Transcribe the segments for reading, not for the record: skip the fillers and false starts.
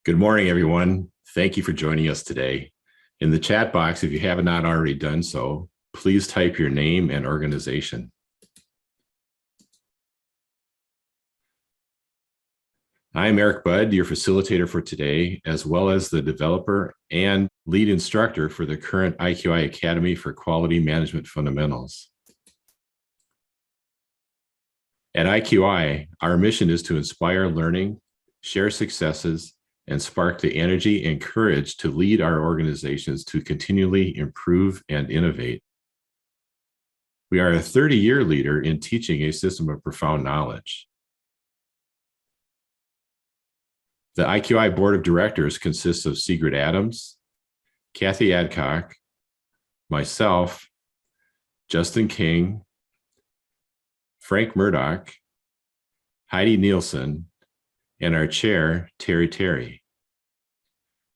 Good morning, everyone. Thank you for joining us today. In the chat box, if you have not already done so, please type your name and organization. I'm Erik Budd, your facilitator for today, as well as the developer and lead instructor for the current IQI Academy for Quality Management Fundamentals. At IQI, our mission is to inspire learning, share successes, and spark the energy and courage to lead our organizations to continually improve and innovate. We are a 30-year leader in teaching a system of profound knowledge. The IQI Board of Directors consists of Sigrid Adams, Kathy Adcock, myself, Justin King, Frank Murdoch, Heidi Nielsen, and our chair, Terry.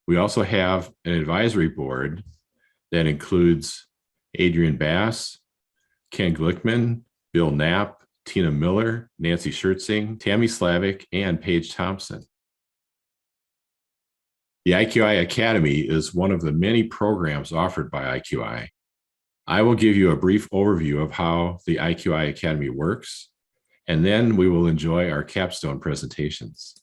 We also have an advisory board that includes Adrian Bass, Ken Glickman, Bill Knapp, Tina Miller, Nancy Schertzing, Tammy Slavic, and Paige Thompson. The IQI Academy is one of the many programs offered by IQI. I will give you a brief overview of how the IQI Academy works, and then we will enjoy our capstone presentations.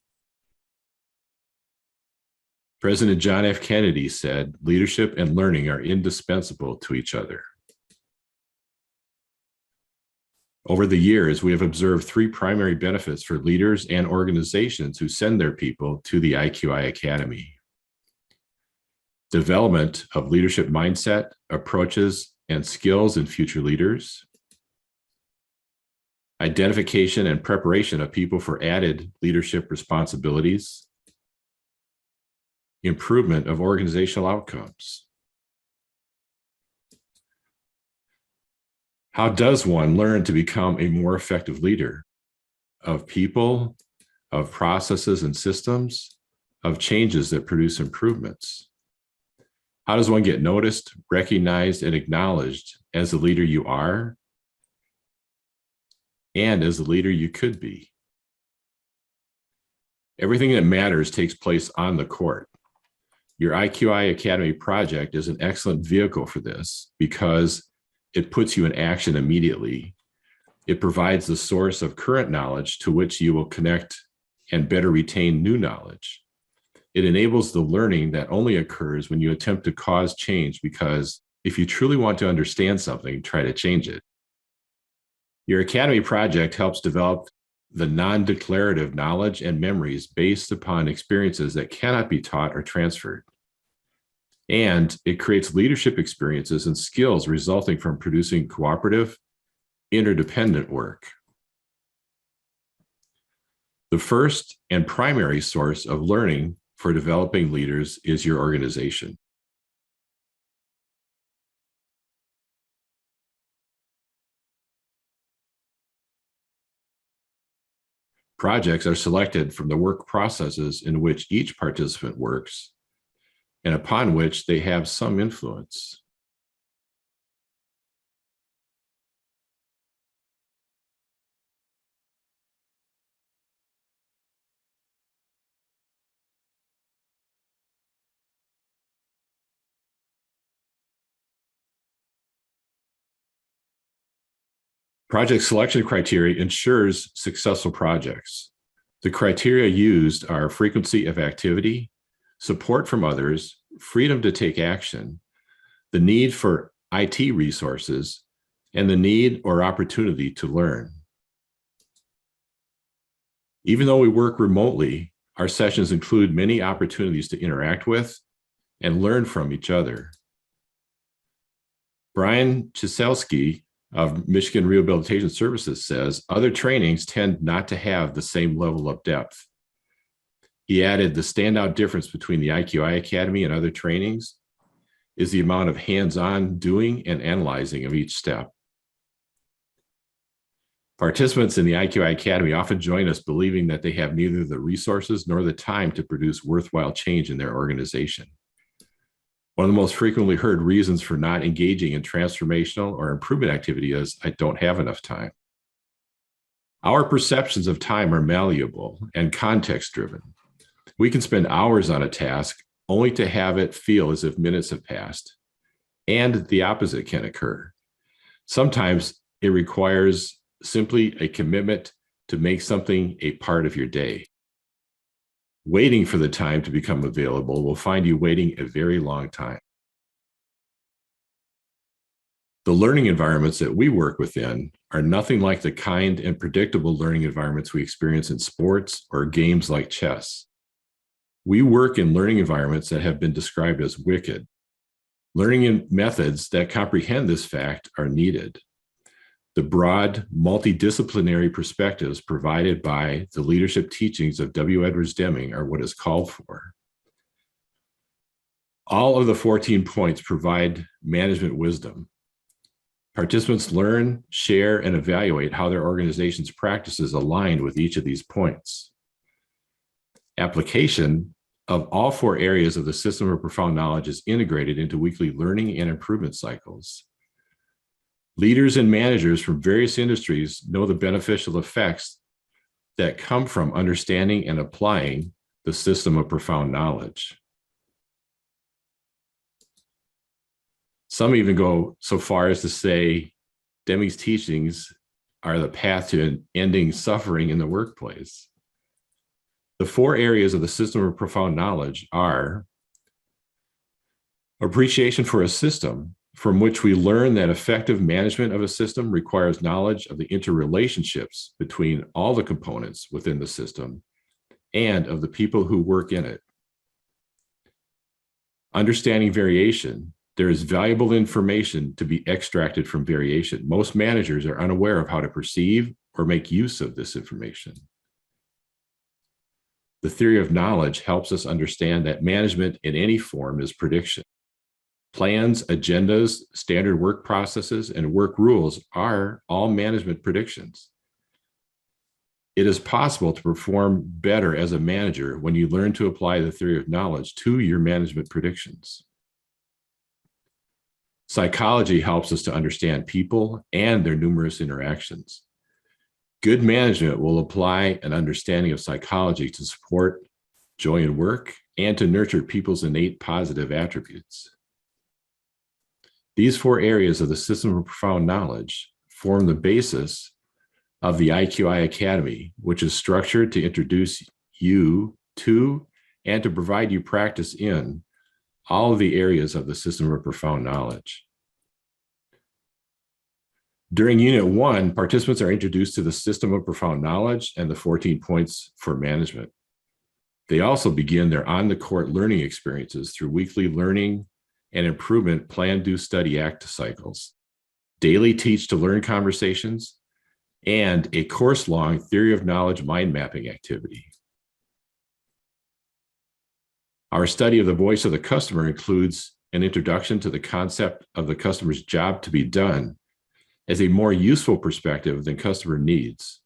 President John F. Kennedy said, "Leadership and learning are indispensable to each other." Over the years, we have observed three primary benefits for leaders and organizations who send their people to the IQI Academy: development of leadership mindset, approaches, and skills in future leaders; identification and preparation of people for added leadership responsibilities; improvement of organizational outcomes. How does one learn to become a more effective leader of people, of processes and systems, of changes that produce improvements? How does one get noticed, recognized, and acknowledged as the leader you are and as the leader you could be? Everything that matters takes place on the court. Your IQI Academy project is an excellent vehicle for this because it puts you in action immediately. It provides the source of current knowledge to which you will connect and better retain new knowledge. It enables the learning that only occurs when you attempt to cause change, because if you truly want to understand something, try to change it. Your Academy project helps develop the non-declarative knowledge and memories based upon experiences that cannot be taught or transferred. And it creates leadership experiences and skills resulting from producing cooperative, interdependent work. The first and primary source of learning for developing leaders is your organization. Projects are selected from the work processes in which each participant works and upon which they have some influence. Project selection criteria ensures successful projects. The criteria used are frequency of activity, support from others, freedom to take action, the need for IT resources, and the need or opportunity to learn. Even though we work remotely, our sessions include many opportunities to interact with and learn from each other. Brian Chiselski of Michigan Rehabilitation Services says, "Other trainings tend not to have the same level of depth." He added, "The standout difference between the IQI Academy and other trainings is the amount of hands-on doing and analyzing of each step." Participants in the IQI Academy often join us believing that they have neither the resources nor the time to produce worthwhile change in their organization. One of the most frequently heard reasons for not engaging in transformational or improvement activity is, "I don't have enough time." Our perceptions of time are malleable and context-driven. We can spend hours on a task only to have it feel as if minutes have passed, and the opposite can occur. Sometimes it requires simply a commitment to make something a part of your day. Waiting for the time to become available will find you waiting a very long time. The learning environments that we work within are nothing like the kind and predictable learning environments we experience in sports or games like chess. We work in learning environments that have been described as wicked. Learning methods that comprehend this fact are needed. The broad, multidisciplinary perspectives provided by the leadership teachings of W. Edwards Deming are what is called for. All of the 14 points provide management wisdom. Participants learn, share, and evaluate how their organization's practices align with each of these points. Application of all 4 areas of the system of profound knowledge is integrated into weekly learning and improvement cycles. Leaders and managers from various industries know the beneficial effects that come from understanding and applying the system of profound knowledge. Some even go so far as to say Deming's teachings are the path to ending suffering in the workplace. The 4 areas of the system of profound knowledge are appreciation for a system, from which we learn that effective management of a system requires knowledge of the interrelationships between all the components within the system and of the people who work in it. Understanding variation. There is valuable information to be extracted from variation. Most managers are unaware of how to perceive or make use of this information. The theory of knowledge helps us understand that management in any form is prediction. Plans, agendas, standard work processes, and work rules are all management predictions. It is possible to perform better as a manager when you learn to apply the theory of knowledge to your management predictions. Psychology helps us to understand people and their numerous interactions. Good management will apply an understanding of psychology to support joy in work and to nurture people's innate positive attributes. These 4 areas of the system of profound knowledge form the basis of the IQI Academy, which is structured to introduce you to and to provide you practice in all of the areas of the system of profound knowledge. During Unit 1, participants are introduced to the system of profound knowledge and the 14 points for management. They also begin their on-the-court learning experiences through weekly learning and improvement plan, do, study, act cycles, daily teach to learn conversations, and a course-long theory of knowledge mind mapping activity. Our study of the voice of the customer includes an introduction to the concept of the customer's job to be done as a more useful perspective than customer needs.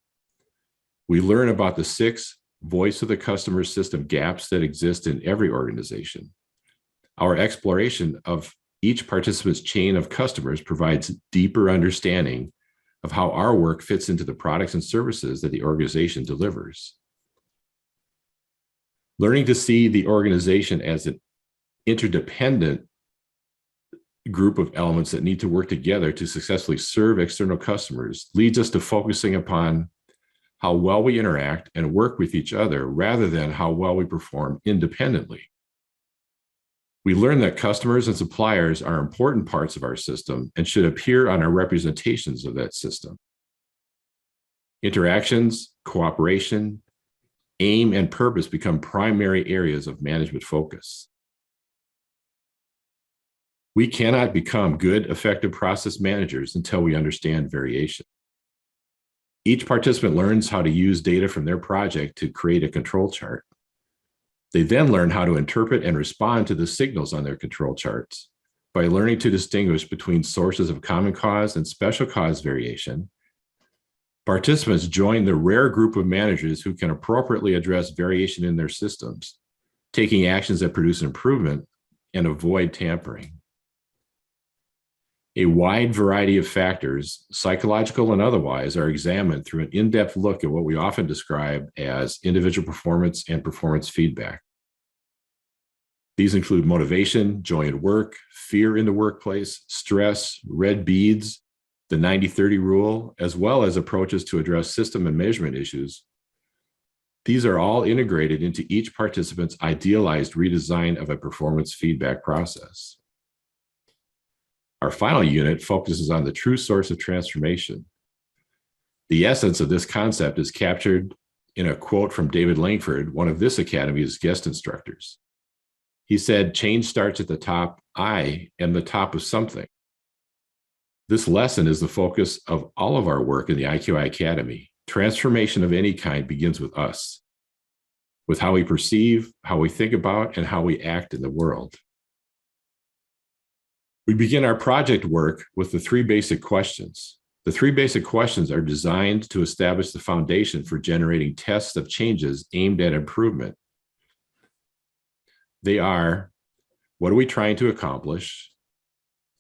We learn about the 6 voice of the customer system gaps that exist in every organization. Our exploration of each participant's chain of customers provides deeper understanding of how our work fits into the products and services that the organization delivers. Learning to see the organization as an interdependent group of elements that need to work together to successfully serve external customers leads us to focusing upon how well we interact and work with each other rather than how well we perform independently. We learn that customers and suppliers are important parts of our system and should appear on our representations of that system. Interactions, cooperation, aim, and purpose become primary areas of management focus. We cannot become good, effective process managers until we understand variation. Each participant learns how to use data from their project to create a control chart. They then learn how to interpret and respond to the signals on their control charts by learning to distinguish between sources of common cause and special cause variation. Participants join the rare group of managers who can appropriately address variation in their systems, taking actions that produce improvement and avoid tampering. A wide variety of factors, psychological and otherwise, are examined through an in-depth look at what we often describe as individual performance and performance feedback. These include motivation, joy at work, fear in the workplace, stress, red beads, the 90-30 rule, as well as approaches to address system and measurement issues. These are all integrated into each participant's idealized redesign of a performance feedback process. Our final unit focuses on the true source of transformation. The essence of this concept is captured in a quote from David Langford, one of this Academy's guest instructors. He said, "Change starts at the top. I am the top of something." This lesson is the focus of all of our work in the IQI Academy. Transformation of any kind begins with us, with how we perceive, how we think about, and how we act in the world. We begin our project work with the 3 basic questions. The 3 basic questions are designed to establish the foundation for generating tests of changes aimed at improvement. They are, what are we trying to accomplish?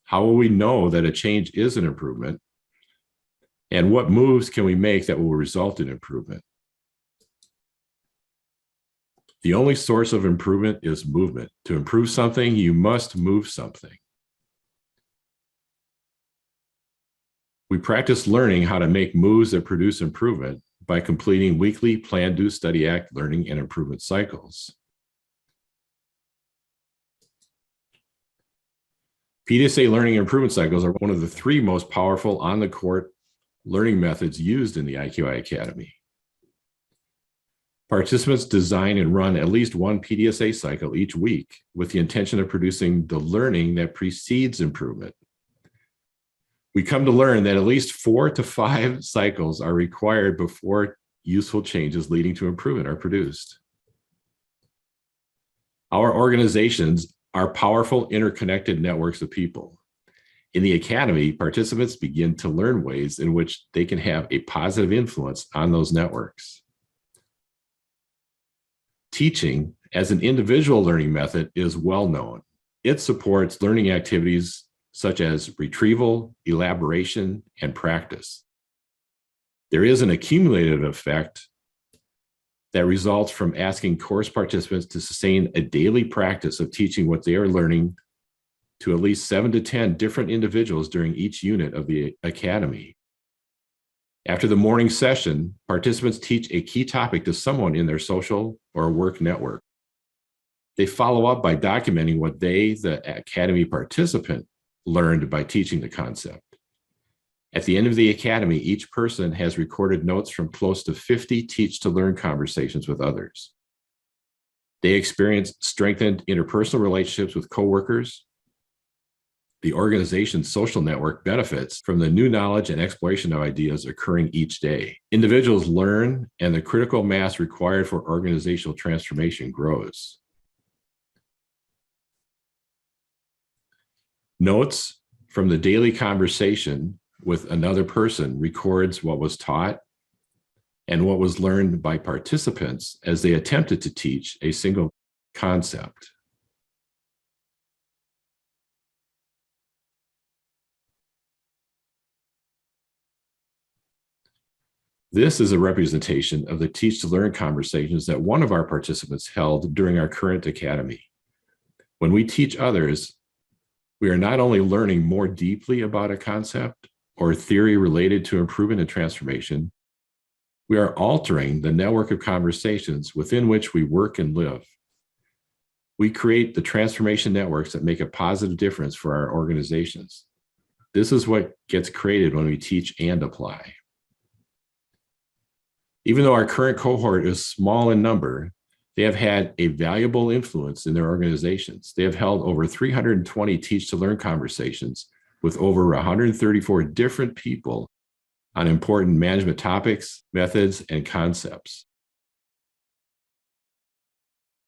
How will we know that a change is an improvement? And what moves can we make that will result in improvement? The only source of improvement is movement. To improve something, you must move something. We practice learning how to make moves that produce improvement by completing weekly plan, do, study, act, learning, and improvement cycles. PDSA learning and improvement cycles are one of the 3 most powerful on-the-court learning methods used in the IQI Academy. Participants design and run at least 1 PDSA cycle each week with the intention of producing the learning that precedes improvement. We come to learn that at least 4 to 5 cycles are required before useful changes leading to improvement are produced. Our organizations are powerful, interconnected networks of people. In the Academy, participants begin to learn ways in which they can have a positive influence on those networks. Teaching as an individual learning method is well known. It supports learning activities such as retrieval, elaboration, and practice. There is an accumulative effect that results from asking course participants to sustain a daily practice of teaching what they are learning to at least 7 to 10 different individuals during each unit of the Academy. After the morning session, participants teach a key topic to someone in their social or work network. They follow up by documenting what they, the Academy participant, learned by teaching the concept. At the end of the Academy, each person has recorded notes from close to 50 teach-to-learn conversations with others. They experience strengthened interpersonal relationships with coworkers. The organization's social network benefits from the new knowledge and exploration of ideas occurring each day. Individuals learn, and the critical mass required for organizational transformation grows. Notes from the daily conversation with another person records what was taught and what was learned by participants as they attempted to teach a single concept. This is a representation of the teach-to-learn conversations that one of our participants held during our current Academy. When we teach others, we are not only learning more deeply about a concept or theory related to improvement and transformation, we are altering the network of conversations within which we work and live. We create the transformation networks that make a positive difference for our organizations. This is what gets created when we teach and apply. Even though our current cohort is small in number, they have had a valuable influence in their organizations. They have held over 320 teach-to-learn conversations with over 134 different people on important management topics, methods, and concepts.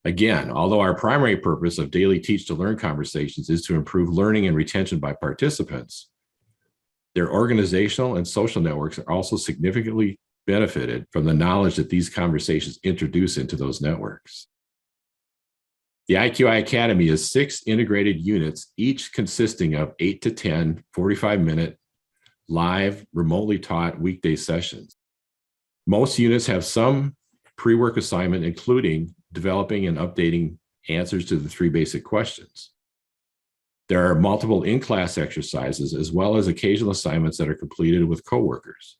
Again, although our primary purpose of daily teach-to-learn conversations is to improve learning and retention by participants, their organizational and social networks are also significantly benefited from the knowledge that these conversations introduce into those networks. The IQI Academy is 6 integrated units, each consisting of 8 to 10 45-minute live, remotely taught weekday sessions. Most units have some pre-work assignment, including developing and updating answers to the 3 basic questions. There are multiple in-class exercises, as well as occasional assignments that are completed with coworkers.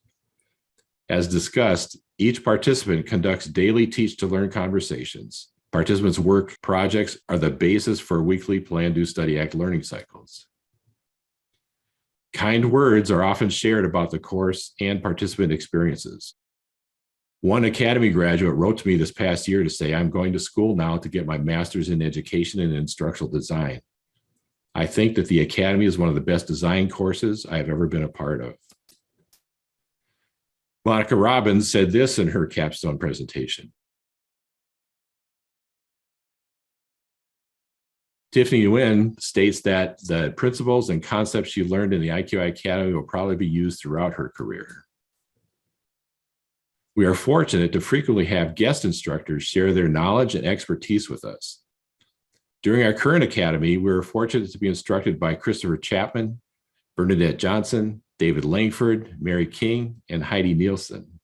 As discussed, each participant conducts daily teach-to-learn conversations. Participants' work projects are the basis for weekly Plan, Do, Study, Act learning cycles. Kind words are often shared about the course and participant experiences. One Academy graduate wrote to me this past year to say, "I'm going to school now to get my master's in education and instructional design. I think that the Academy is one of the best design courses I have ever been a part of." Monica Robbins said this in her capstone presentation. Tiffany Nguyen states that the principles and concepts she learned in the IQI Academy will probably be used throughout her career. We are fortunate to frequently have guest instructors share their knowledge and expertise with us. During our current academy, we were fortunate to be instructed by Christopher Chapman, Bernadette Johnson, David Langford, Mary King, and Heidi Nielsen.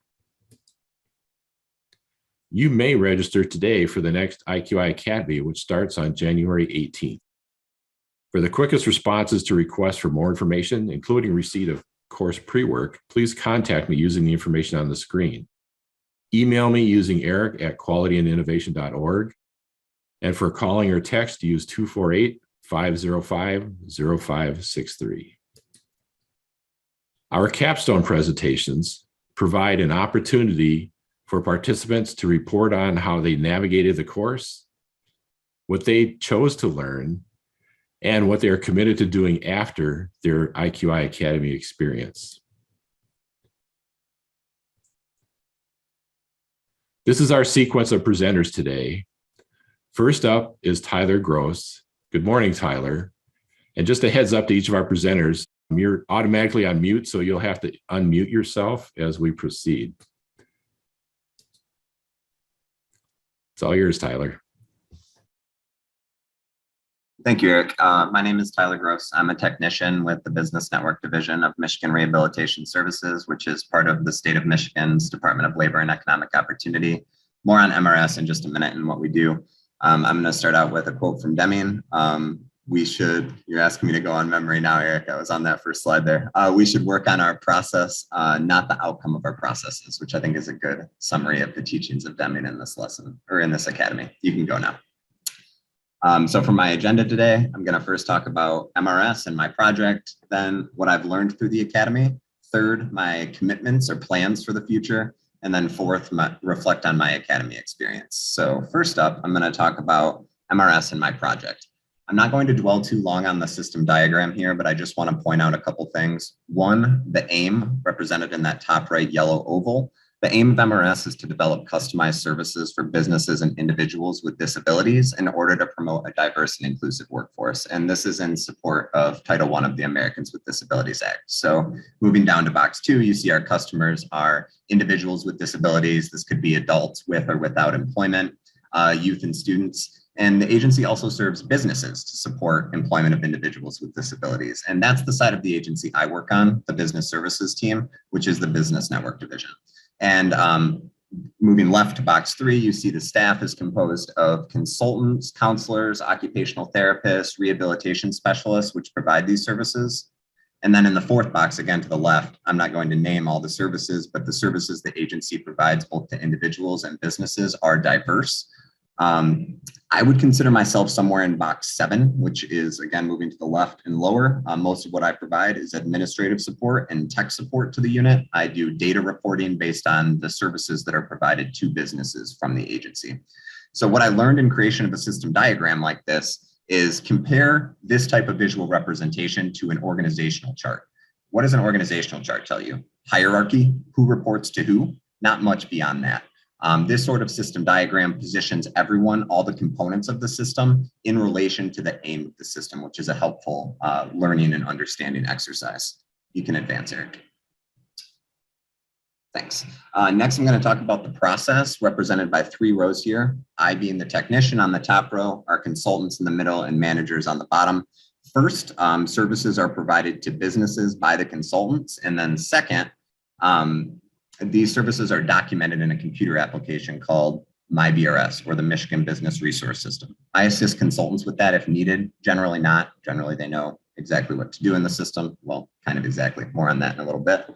You may register today for the next IQI Academy, which starts on January 18th. For the quickest responses to requests for more information, including receipt of course pre-work, please contact me using the information on the screen. Email me using eric@qualityandinnovation.org. And for calling or text, use 248-505-0563. Our capstone presentations provide an opportunity for participants to report on how they navigated the course, what they chose to learn, and what they are committed to doing after their IQI Academy experience. This is our sequence of presenters today. First up is Tyler Gross. Good morning, Tyler. And just a heads up to each of our presenters, you're automatically on mute, so you'll have to unmute yourself as we proceed. It's all yours, Tyler. Thank you, Eric. My name is Tyler Gross. I'm a technician with the Business Network Division of Michigan Rehabilitation Services, which is part of the state of Michigan's Department of Labor and Economic Opportunity. More on MRS in just a minute and what we do. I'm going to start out with a quote from Deming. You're asking me to go on memory now, Eric. I was on that first slide there. We should work on our process, not the outcome of our processes, which I think is a good summary of the teachings of Deming in this lesson, or in this academy. You can go now. So for my agenda today, I'm going to first talk about MRS and my project, then what I've learned through the academy, third, my commitments or plans for the future, and then fourth, reflect on my academy experience. So first up, I'm going to talk about MRS and my project. I'm not going to dwell too long on the system diagram here, but I just want to point out a couple things. One, the aim represented in that top right yellow oval. The aim of MRS is to develop customized services for businesses and individuals with disabilities in order to promote a diverse and inclusive workforce. And this is in support of Title I of the Americans with Disabilities Act. So moving down to box 2, you see our customers are individuals with disabilities. This could be adults with or without employment, youth and students. And the agency also serves businesses to support employment of individuals with disabilities. And that's the side of the agency I work on, the business services team, which is the Business Network Division. And moving left to box 3, you see the staff is composed of consultants, counselors, occupational therapists, rehabilitation specialists, which provide these services. And then in the fourth box, again to the left, I'm not going to name all the services, but the services the agency provides both to individuals and businesses are diverse. I would consider myself somewhere in box 7, which is, again, moving to the left and lower. Most of what I provide is administrative support and tech support to the unit. I do data reporting based on the services that are provided to businesses from the agency. So what I learned in creation of a system diagram like this is compare this type of visual representation to an organizational chart. What does an organizational chart tell you? Hierarchy, who reports to who? Not much beyond that. This sort of system diagram positions everyone, all the components of the system, in relation to the aim of the system, which is a helpful learning and understanding exercise. You can advance, Eric. Thanks. Next, I'm going to talk about the process represented by 3 rows here. I being the technician on the top row, our consultants in the middle, and managers on the bottom. First, services are provided to businesses by the consultants. And then second, these services are documented in a computer application called MyBRS, or the Michigan Business Resource System. I assist consultants with that if needed, generally not. Generally, they know exactly what to do in the system. Well, kind of exactly. More on that in a little bit.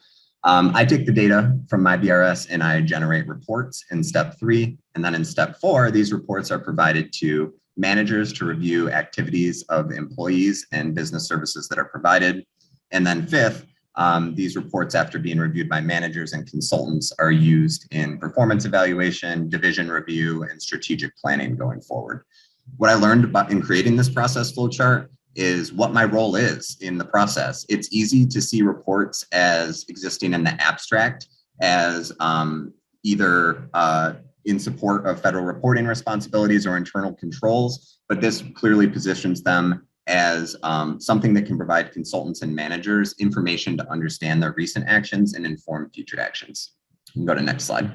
I take the data from MyBRS and I generate reports in step 3. And then in step 4, these reports are provided to managers to review activities of employees and business services that are provided. And then 5th, these reports, after being reviewed by managers and consultants, are used in performance evaluation, division review, and strategic planning going forward. What I learned about in creating this process flow chart is what my role is in the process. It's easy to see reports as existing in the abstract as either in support of federal reporting responsibilities or internal controls, but this clearly positions them as something that can provide consultants and managers information to understand their recent actions and inform future actions. You can go to next slide.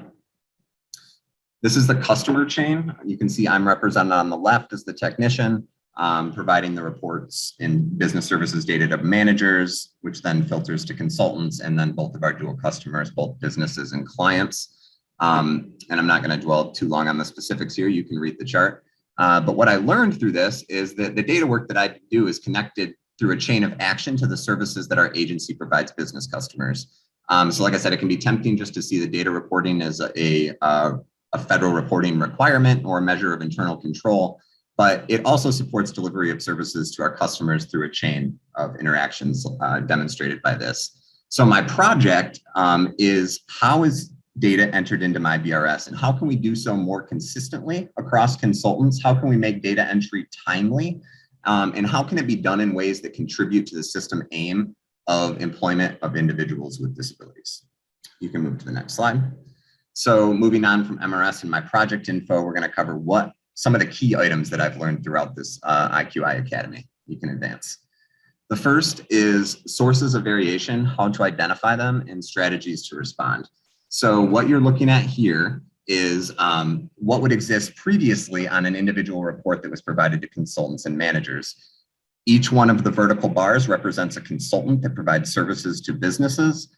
This is the customer chain. You can see I'm represented on the left as the technician, providing the reports in business services data to managers, which then filters to consultants, and then both of our dual customers, both businesses and clients. And I'm not going to dwell too long on the specifics here. You can read the chart. But what I learned through this is that the data work that I do is connected through a chain of action to the services that our agency provides business customers. So like I said, it can be tempting just to see the data reporting as a federal reporting requirement or a measure of internal control, but it also supports delivery of services to our customers through a chain of interactions demonstrated by this. So my project is how is data entered into MyBRS and how can we do so more consistently across consultants? How can we make data entry timely? And how can it be done in ways that contribute to the system aim of employment of individuals with disabilities? You can move to the next slide. So moving on from MRS and my project info, we're going to cover some of the key items that I've learned throughout this IQI Academy. You can advance. The first is sources of variation, how to identify them, and strategies to respond. So what you're looking at here is what would exist previously on an individual report that was provided to consultants and managers. Each one of the vertical bars represents a consultant that provides services to businesses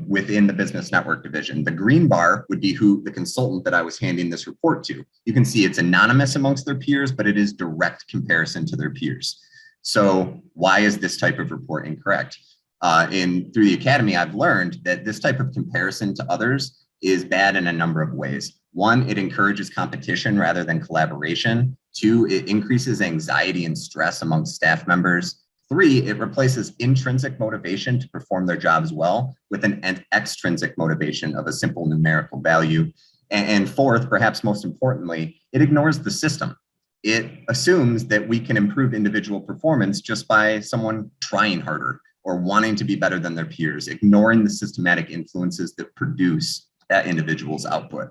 within the business network division. The green bar would be the consultant that I was handing this report to. You can see it's anonymous amongst their peers, but it is direct comparison to their peers. So why is this type of report incorrect? Through the Academy, I've learned that this type of comparison to others is bad in a number of ways. 1, it encourages competition rather than collaboration. 2, it increases anxiety and stress among staff members. 3, it replaces intrinsic motivation to perform their jobs well with an extrinsic motivation of a simple numerical value. And 4th, perhaps most importantly, it ignores the system. It assumes that we can improve individual performance just by someone trying harder or wanting to be better than their peers, ignoring the systematic influences that produce that individual's output.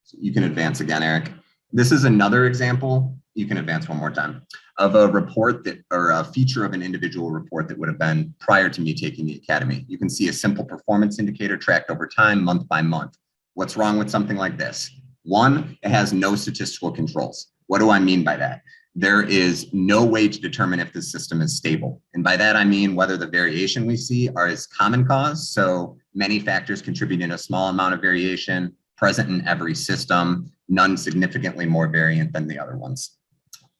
So you can advance again, Eric. This is another example, you can advance one more time, of a report or a feature of an individual report that would have been prior to me taking the Academy. You can see a simple performance indicator tracked over time, month by month. What's wrong with something like this? 1, it has no statistical controls. What do I mean by that? There is no way to determine if the system is stable. And by that, I mean whether the variation we see is common cause, so many factors contributing a small amount of variation, present in every system, none significantly more variant than the other ones.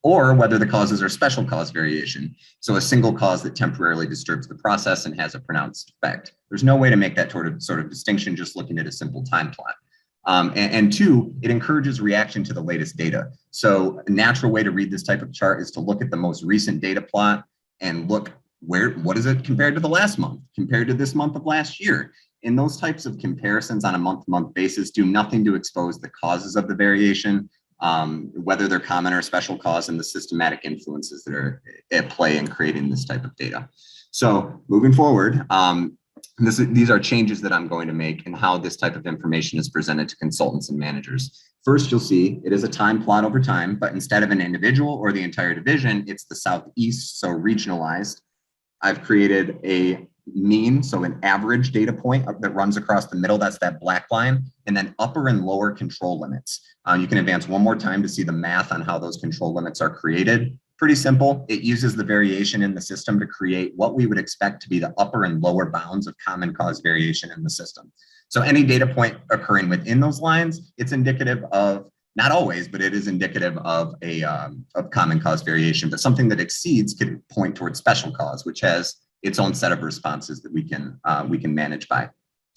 Or whether the causes are special cause variation, so a single cause that temporarily disturbs the process and has a pronounced effect. There's no way to make that sort of distinction just looking at a simple time plot. And 2, it encourages reaction to the latest data. So a natural way to read this type of chart is to look at the most recent data plot and look what is it compared to the last month, compared to this month of last year. And those types of comparisons on a month-to-month basis do nothing to expose the causes of the variation, whether they're common or special cause, and the systematic influences that are at play in creating this type of data. So moving forward, these are changes that I'm going to make in how this type of information is presented to consultants and managers. First, you'll see it is a time plot over time, but instead of an individual or the entire division, it's the Southeast, so regionalized. I've created a mean, so an average data point that runs across the middle, that's that black line, and then upper and lower control limits. You can advance one more time to see the math on how those control limits are created. Pretty simple. It uses the variation in the system to create what we would expect to be the upper and lower bounds of common cause variation in the system. So any data point occurring within those lines, it's indicative of, not always, but it is indicative of a of common cause variation. But something that exceeds could point towards special cause, which has its own set of responses that we can manage by.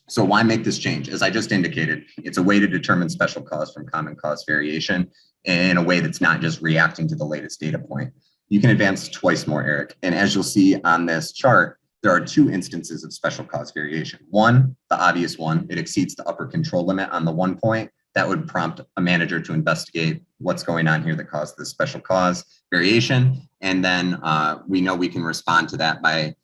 So why make this change? As I just indicated, it's a way to determine special cause from common cause variation in a way that's not just reacting to the latest data point. You can advance twice more, Erik. And as you'll see on this chart, there are two instances of special cause variation. One, the obvious one, it exceeds the upper control limit on the 1 point. That would prompt a manager to investigate what's going on here that caused this special cause variation. And then we know we can respond to that by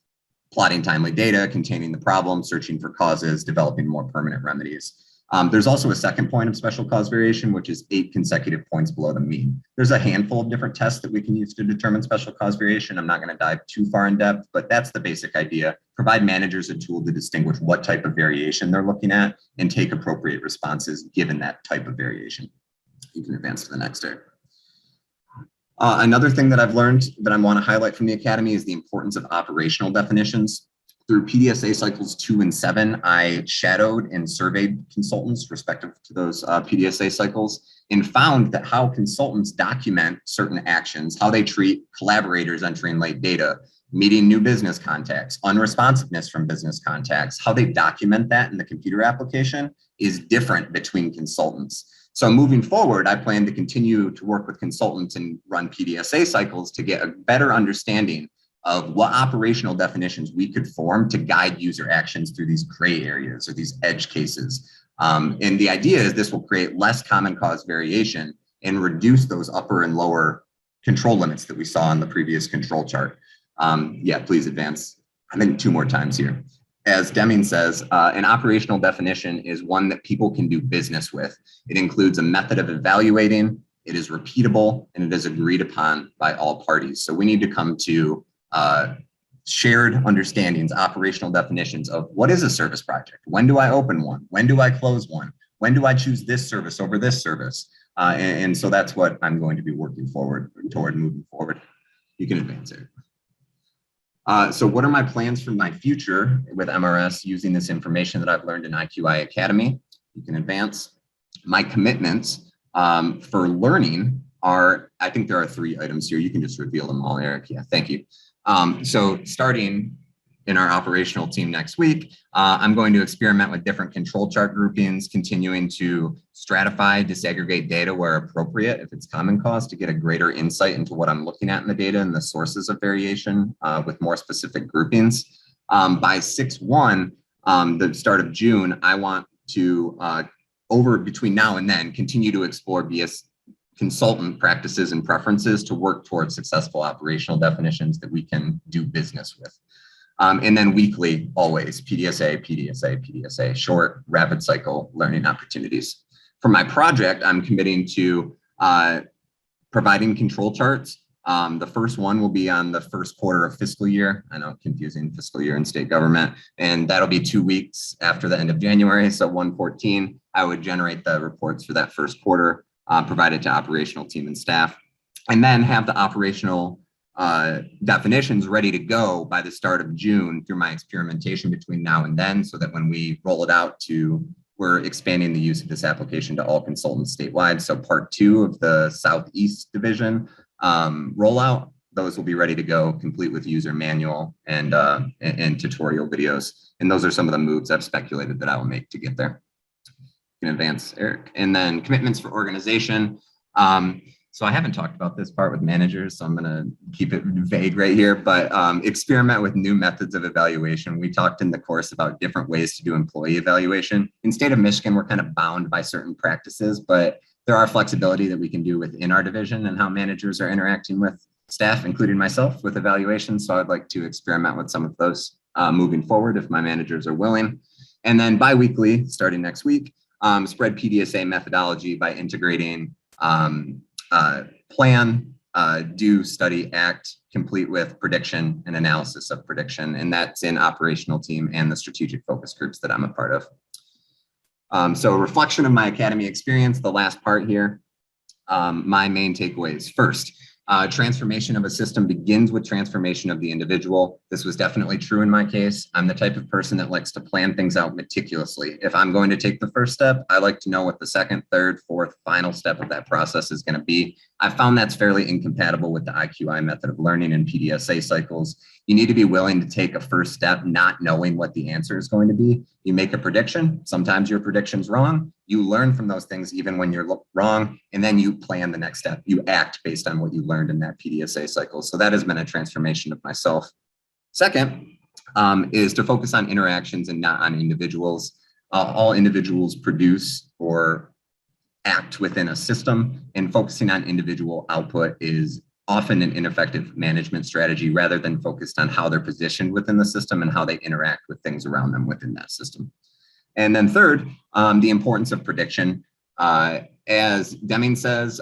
plotting timely data, containing the problem, searching for causes, developing more permanent remedies. There's also a second point of special cause variation, which is 8 consecutive points below the mean. There's a handful of different tests that we can use to determine special cause variation. I'm not going to dive too far in depth, but that's the basic idea. Provide managers a tool to distinguish what type of variation they're looking at and take appropriate responses given that type of variation. You can advance to the next, Erik. Another thing that I've learned that I want to highlight from the Academy is the importance of operational definitions. Through PDSA cycles 2 and 7, I shadowed and surveyed consultants respective to those PDSA cycles and found that how consultants document certain actions, how they treat collaborators entering late data, meeting new business contacts, unresponsiveness from business contacts, how they document that in the computer application is different between consultants. So moving forward, I plan to continue to work with consultants and run PDSA cycles to get a better understanding of what operational definitions we could form to guide user actions through these gray areas or these edge cases. And the idea is this will create less common cause variation and reduce those upper and lower control limits that we saw on the previous control chart. Yeah, please advance. I think 2 more times here. As Deming says, an operational definition is one that people can do business with. It includes a method of evaluating, it is repeatable, and it is agreed upon by all parties. So we need to come to shared understandings, operational definitions of what is a service project? When do I open one? When do I close one? When do I choose this service over this service? And so that's what I'm going to be working toward moving forward. You can advance it. So what are my plans for my future with MRS using this information that I've learned in IQI Academy? You can advance. My commitments for learning are, I think there are 3 items here. You can just reveal them all, Erik. Yeah, thank you. So starting in our operational team next week, I'm going to experiment with different control chart groupings, continuing to stratify, disaggregate data where appropriate, if it's common cause, to get a greater insight into what I'm looking at in the data and the sources of variation with more specific groupings. By 6/1, the start of June, I want to, between now and then, continue to explore BS consultant practices and preferences to work towards successful operational definitions that we can do business with. And then weekly, always PDSA, PDSA, PDSA, short, rapid cycle learning opportunities. For my project, I'm committing to providing control charts. The first one will be on the first quarter of fiscal year. I know, confusing, fiscal year in state government. And that'll be 2 weeks after the end of January. So 1/14, I would generate the reports for that first quarter, provide it to operational team and staff, and then have the operational definitions ready to go by the start of June through my experimentation between now and then, so that when we roll it out we're expanding the use of this application to all consultants statewide. So part 2 of the Southeast Division rollout, those will be ready to go, complete with user manual and tutorial videos. And those are some of the moves I've speculated that I will make to get there. You can advance, Erik. And then commitments for organization. So I haven't talked about this part with managers, so I'm going to keep it vague right here, but experiment with new methods of evaluation. We talked in the course about different ways to do employee evaluation. In state of Michigan, we're kind of bound by certain practices, but there are flexibility that we can do within our division and how managers are interacting with staff, including myself, with evaluation. So I'd like to experiment with some of those moving forward if my managers are willing. And then bi-weekly, starting next week, spread PDSA methodology by integrating plan, do, study, act, complete with prediction and analysis of prediction. And that's in operational team and the strategic focus groups that I'm a part of. So a reflection of my academy experience, the last part here, my main takeaways. First, transformation of a system begins with transformation of the individual. This was definitely true in my case. I'm the type of person that likes to plan things out meticulously. If I'm going to take the first step, I like to know what the second, third, fourth, final step of that process is going to be. I found that's fairly incompatible with the IQI method of learning and PDSA cycles. You need to be willing to take a first step, not knowing what the answer is going to be. You make a prediction. Sometimes your prediction's wrong. You learn from those things even when you're wrong, and then you plan the next step. You act based on what you learned in that PDSA cycle. So that has been a transformation of myself. Second is to focus on interactions and not on individuals. All individuals produce or act within a system, and focusing on individual output is often an ineffective management strategy rather than focused on how they're positioned within the system and how they interact with things around them within that system. And then third, the importance of prediction. As Deming says,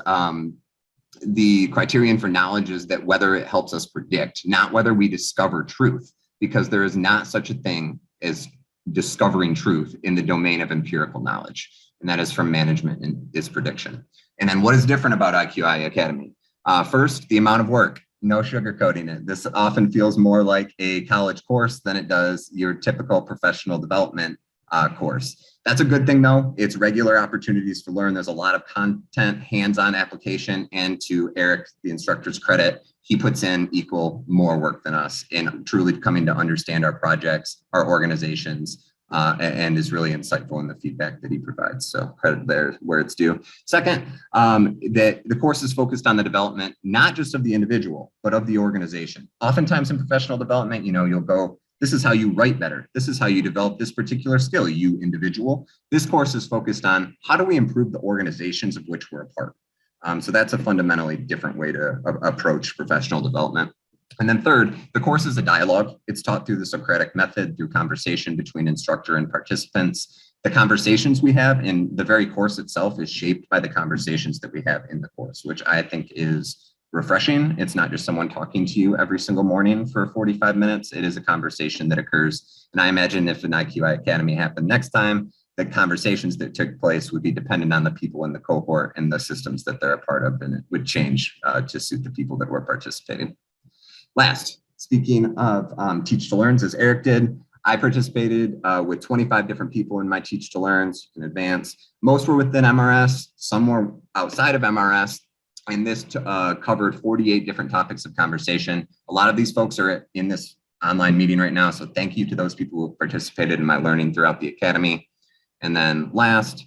the criterion for knowledge is that whether it helps us predict, not whether we discover truth, because there is not such a thing as discovering truth in the domain of empirical knowledge. And that is from management and is prediction. And then what is different about IQI Academy? First, the amount of work, no sugarcoating it. This often feels more like a college course than it does your typical professional development course. That's a good thing though. It's regular opportunities to learn. There's a lot of content, hands-on application, and to Erik, the instructor's credit, he puts in more work than us in truly coming to understand our projects, our organizations, and is really insightful in the feedback that he provides. So credit there where it's due. Second, that the course is focused on the development, not just of the individual, but of the organization. Oftentimes in professional development, you'll go, this is how you write better. This is how you develop this particular skill, you individual. This course is focused on how do we improve the organizations of which we're a part. So that's a fundamentally different way to approach professional development. And then third, the course is a dialogue. It's taught through the Socratic method, through conversation between instructor and participants. The conversations we have in the very course itself is shaped by the conversations that we have in the course, which I think is refreshing. It's not just someone talking to you every single morning for 45 minutes. It is a conversation that occurs. And I imagine if an IQI Academy happened next time, the conversations that took place would be dependent on the people in the cohort and the systems that they're a part of, and it would change to suit the people that were participating. Last, speaking of Teach to Learns, as Erik did, I participated with 25 different people in my Teach to Learns in advance. Most were within MRS, some were outside of MRS, and this covered 48 different topics of conversation. A lot of these folks are in this online meeting right now, so thank you to those people who participated in my learning throughout the academy. And then last,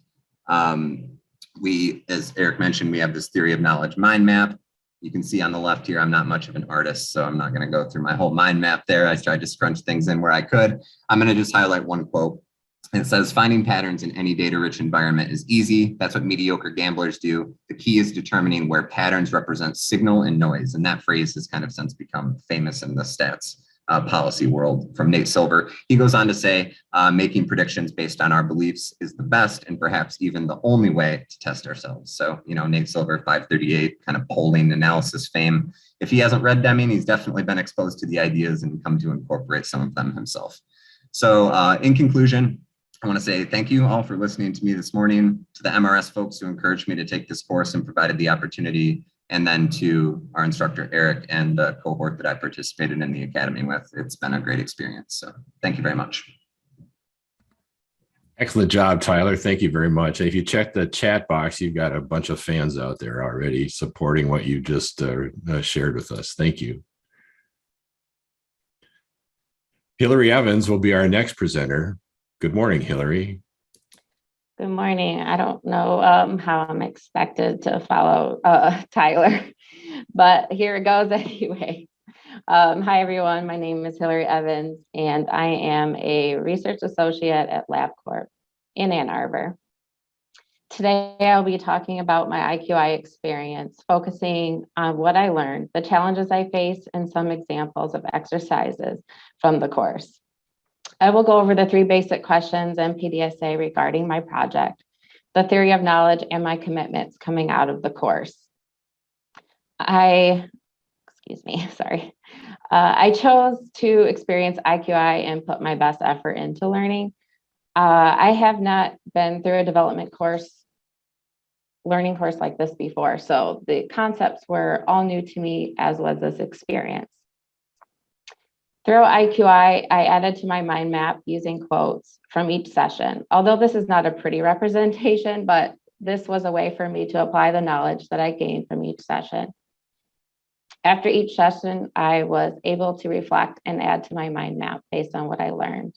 as Erik mentioned, we have this theory of knowledge mind map. You can see on the left here, I'm not much of an artist, so I'm not going to go through my whole mind map there. I tried to scrunch things in where I could. I'm going to just highlight one quote. It says, finding patterns in any data-rich environment is easy. That's what mediocre gamblers do. The key is determining where patterns represent signal and noise. And that phrase has kind of since become famous in the stats policy world from Nate Silver. He goes on to say, making predictions based on our beliefs is the best and perhaps even the only way to test ourselves. So, Nate Silver, 538, kind of polling analysis fame. If he hasn't read Deming, he's definitely been exposed to the ideas and come to incorporate some of them himself. So in conclusion, I want to say thank you all for listening to me this morning, to the MRS folks who encouraged me to take this course and provided the opportunity, and then to our instructor, Erik, and the cohort that I participated in the academy with. It's been a great experience. So thank you very much. Excellent job, Tyler. Thank you very much. If you check the chat box, you've got a bunch of fans out there already supporting what you just shared with us. Thank you. Hillary Evans will be our next presenter. Good morning, Hillary. Good morning. I don't know how I'm expected to follow Tyler, but here it goes anyway. Hi, everyone. My name is Hillary Evans, and I am a research associate at LabCorp in Ann Arbor. Today, I'll be talking about my IQI experience, focusing on what I learned, the challenges I faced, and some examples of exercises from the course. I will go over the 3 basic questions in PDSA regarding my project, the theory of knowledge, and my commitments coming out of the course. Excuse me, sorry. I chose to experience IQI and put my best effort into learning. I have not been through a learning course like this before, so the concepts were all new to me, as was this experience. Through IQI, I added to my mind map using quotes from each session. Although this is not a pretty representation, but this was a way for me to apply the knowledge that I gained from each session. After each session, I was able to reflect and add to my mind map based on what I learned.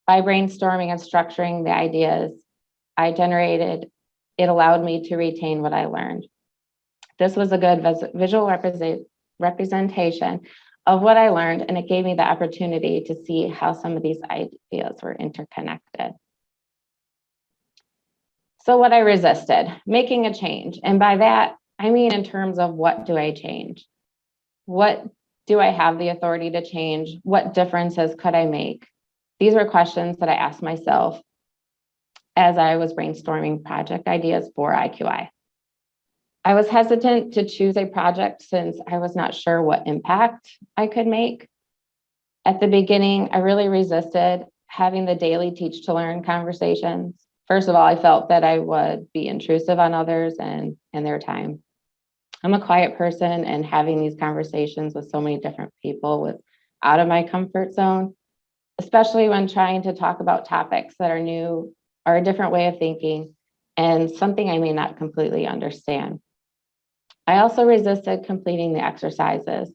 By brainstorming and structuring the ideas I generated, it allowed me to retain what I learned. This was a good visual representation of what I learned, and it gave me the opportunity to see how some of these ideas were interconnected. So what I resisted, making a change. And by that, I mean in terms of what do I change? What do I have the authority to change? What differences could I make? These were questions that I asked myself as I was brainstorming project ideas for IQI. I was hesitant to choose a project since I was not sure what impact I could make. At the beginning, I really resisted having the daily teach to learn conversations. First of all, I felt that I would be intrusive on others and their time. I'm a quiet person, and having these conversations with so many different people was out of my comfort zone, especially when trying to talk about topics that are new or a different way of thinking and something I may not completely understand. I also resisted completing the exercises.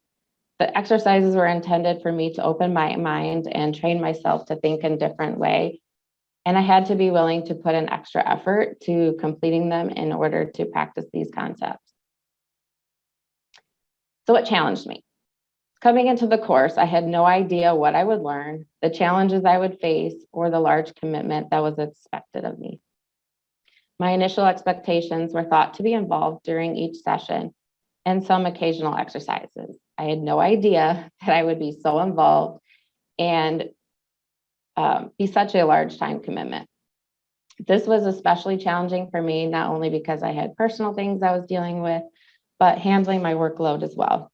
The exercises were intended for me to open my mind and train myself to think in a different way. And I had to be willing to put in extra effort to completing them in order to practice these concepts. So it challenged me. Coming into the course, I had no idea what I would learn, the challenges I would face, or the large commitment that was expected of me. My initial expectations were thought to be involved during each session and some occasional exercises. I had no idea that I would be so involved and be such a large time commitment. This was especially challenging for me, not only because I had personal things I was dealing with, but handling my workload as well.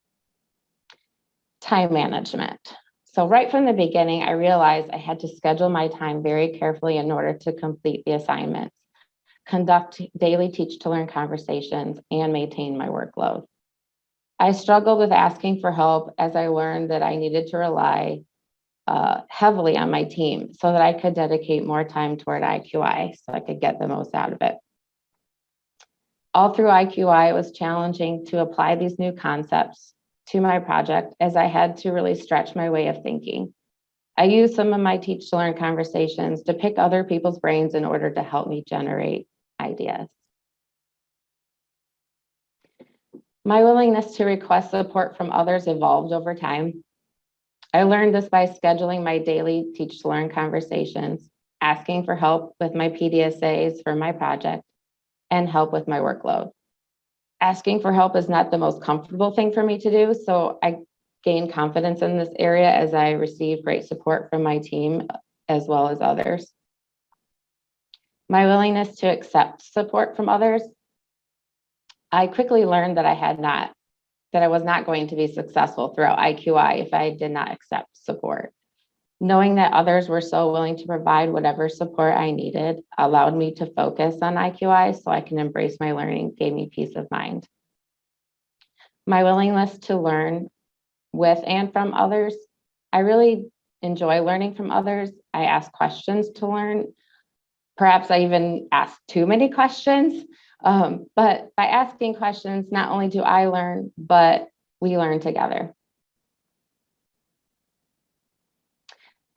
Time management. So right from the beginning, I realized I had to schedule my time very carefully in order to complete the assignments, conduct daily teach to learn conversations, and maintain my workload. I struggled with asking for help as I learned that I needed to rely heavily on my team so that I could dedicate more time toward IQI so I could get the most out of it. All through IQI, it was challenging to apply these new concepts to my project as I had to really stretch my way of thinking. I used some of my teach to learn conversations to pick other people's brains in order to help me generate ideas. My willingness to request support from others evolved over time. I learned this by scheduling my daily teach to learn conversations, asking for help with my PDSAs for my project, and help with my workload. Asking for help is not the most comfortable thing for me to do, so I gained confidence in this area as I received great support from my team as well as others. My willingness to accept support from others. I quickly learned that I was not going to be successful throughout IQI if I did not accept support. Knowing that others were so willing to provide whatever support I needed allowed me to focus on IQI so I can embrace my learning, gave me peace of mind. My willingness to learn with and from others. I really enjoy learning from others. I ask questions to learn. Perhaps I even ask too many questions. But by asking questions, not only do I learn, but we learn together.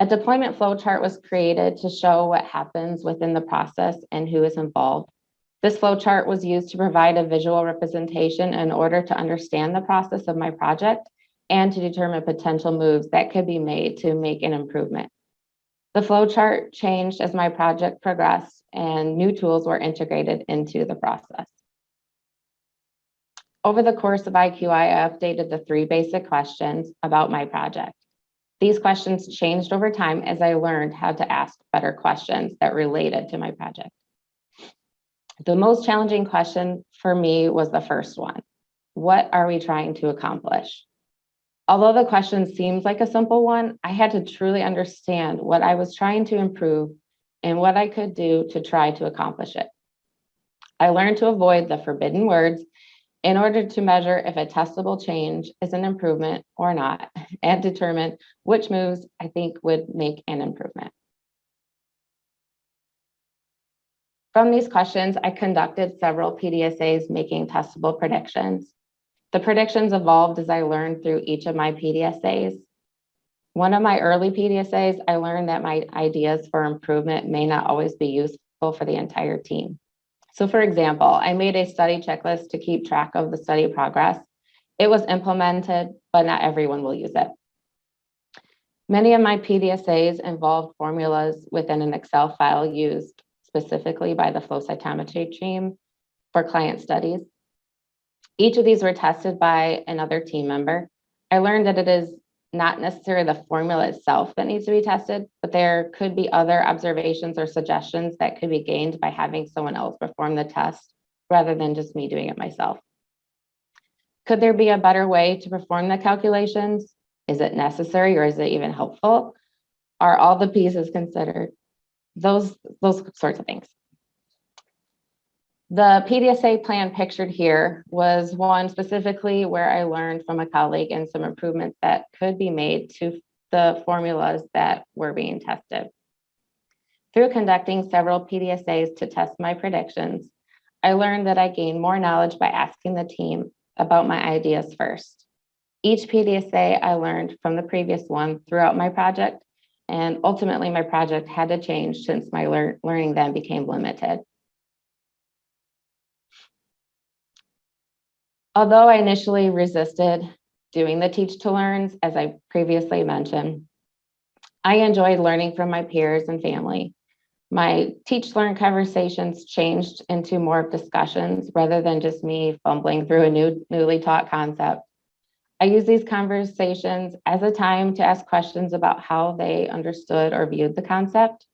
A deployment flowchart was created to show what happens within the process and who is involved. This flowchart was used to provide a visual representation in order to understand the process of my project and to determine potential moves that could be made to make an improvement. The flowchart changed as my project progressed and new tools were integrated into the process. Over the course of IQI, I updated the 3 basic questions about my project. These questions changed over time as I learned how to ask better questions that related to my project. The most challenging question for me was the first one. what are we trying to accomplish? Although the question seems like a simple one, I had to truly understand what I was trying to improve and what I could do to try to accomplish it. I learned to avoid the forbidden words in order to measure if a testable change is an improvement or not, and determine which moves I think would make an improvement. From these questions, I conducted several PDSAs making testable predictions. The predictions evolved as I learned through each of my PDSAs. One of my early PDSAs, I learned that my ideas for improvement may not always be useful for the entire team. So for example, I made a study checklist to keep track of the study progress. It was implemented, but not everyone will use it. Many of my PDSAs involved formulas within an Excel file used specifically by the flow cytometry team for client studies. Each of these were tested by another team member. I learned that it is not necessarily the formula itself that needs to be tested, but there could be other observations or suggestions that could be gained by having someone else perform the test rather than just me doing it myself. Could there be a better way to perform the calculations? Is it necessary or is it even helpful? Are all the pieces considered? Those sorts of things. The PDSA plan pictured here was one specifically where I learned from a colleague and some improvements that could be made to the formulas that were being tested. Through conducting several PDSAs to test my predictions, I learned that I gained more knowledge by asking the team about my ideas first. Each PDSA I learned from the previous one throughout my project, and ultimately my project had to change since my learning then became limited. Although I initially resisted doing the teach to learns, as I previously mentioned, I enjoyed learning from my peers and family. My teach learn conversations changed into more of discussions rather than just me fumbling through a newly taught concept. I use these conversations as a time to ask questions about how they understood or viewed the concept.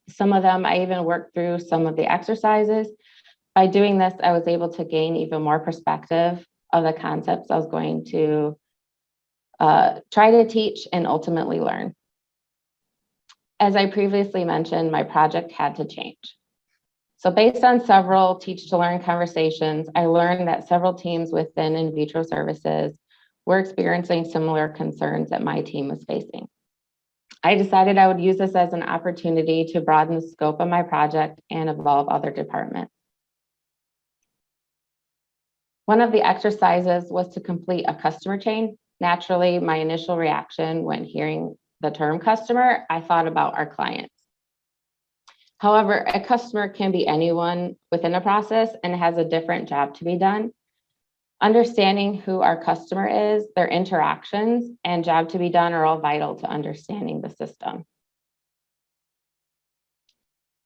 Some of them, I even worked through some of the exercises. By doing this, I was able to gain even more perspective of the concepts I was going to try to teach and ultimately learn. As I previously mentioned, my project had to change. So based on several teach to learn conversations, I learned that several teams within in vitro services were experiencing similar concerns that my team was facing. I decided I would use this as an opportunity to broaden the scope of my project and involve other departments. One of the exercises was to complete a customer chain. Naturally, my initial reaction when hearing the term customer, I thought about our clients. However, a customer can be anyone within a process and has a different job to be done. Understanding who our customer is, their interactions, and job to be done are all vital to understanding the system.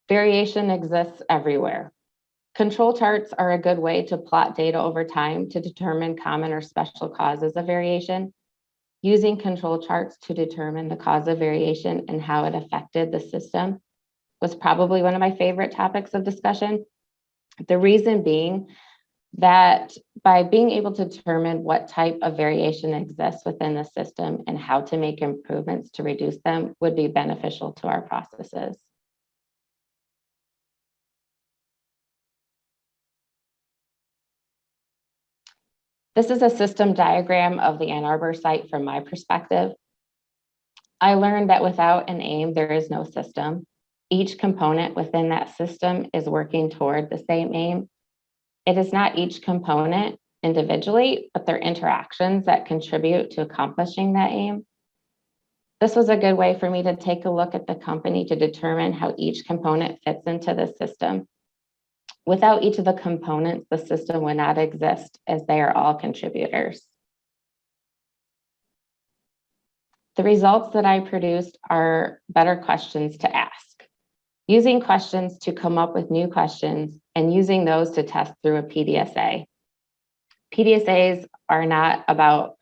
Variation exists everywhere. Control charts are a good way to plot data over time to determine common or special causes of variation. Using control charts to determine the cause of variation and how it affected the system was probably one of my favorite topics of discussion. The reason being that by being able to determine what type of variation exists within the system and how to make improvements to reduce them would be beneficial to our processes. This is a system diagram of the Ann Arbor site from my perspective. I learned that without an aim, there is no system. Each component within that system is working toward the same aim. It is not each component individually, but their interactions that contribute to accomplishing that aim. This was a good way for me to take a look at the company to determine how each component fits into the system. Without each of the components, the system would not exist as they are all contributors. The results that I produced are better questions to ask. Using questions to come up with new questions and using those to test through a PDSA. PDSAs are not about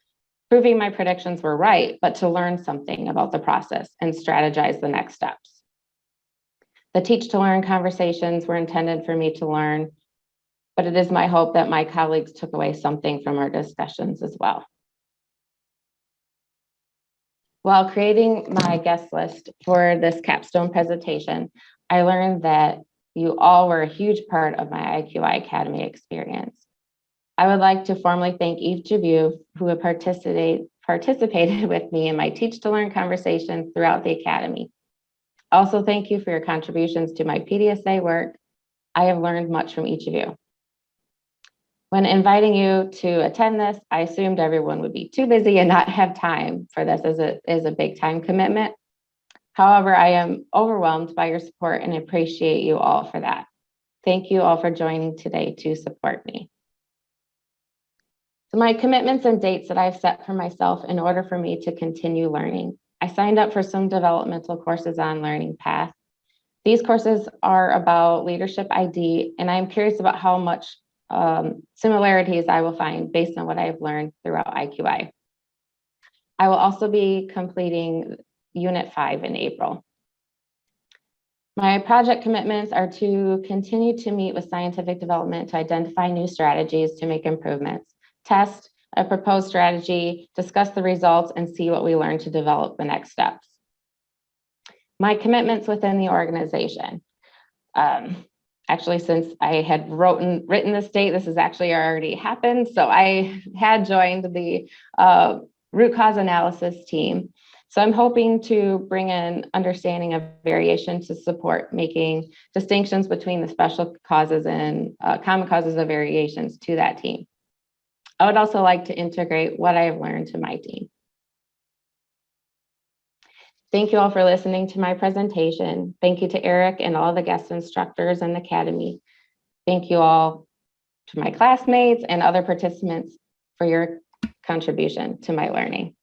proving my predictions were right, but to learn something about the process and strategize the next steps. The teach to learn conversations were intended for me to learn but it is my hope that my colleagues took away something from our discussions as well. While creating my guest list for this capstone presentation, I learned that you all were a huge part of my IQI Academy experience. I would like to formally thank each of you who have participated with me in my Teach to Learn conversations throughout the Academy. Also, thank you for your contributions to my PDSA work. I have learned much from each of you. When inviting you to attend this, I assumed everyone would be too busy and not have time for this as it is a big time commitment. However, I am overwhelmed by your support and appreciate you all for that. Thank you all for joining today to support me. So my commitments and dates that I've set for myself in order for me to continue learning. I signed up for some developmental courses on Learning Path. These courses are about leadership ID, and I'm curious about how much similarities I will find based on what I've learned throughout IQI. I will also be completing Unit 5 in April. My project commitments are to continue to meet with scientific development to identify new strategies to make improvements, test a proposed strategy, discuss the results, and see what we learn to develop the next steps. My commitments within the organization. Actually, since I had written this date, this has actually already happened. So I had joined the root cause analysis team. So I'm hoping to bring in understanding of variation to support making distinctions between the special causes and common causes of variations to that team. I would also like to integrate what I have learned to my team. Thank you all for listening to my presentation. Thank you to Erik and all the guest instructors in the Academy. Thank you all to my classmates and other participants for your contribution to my learning.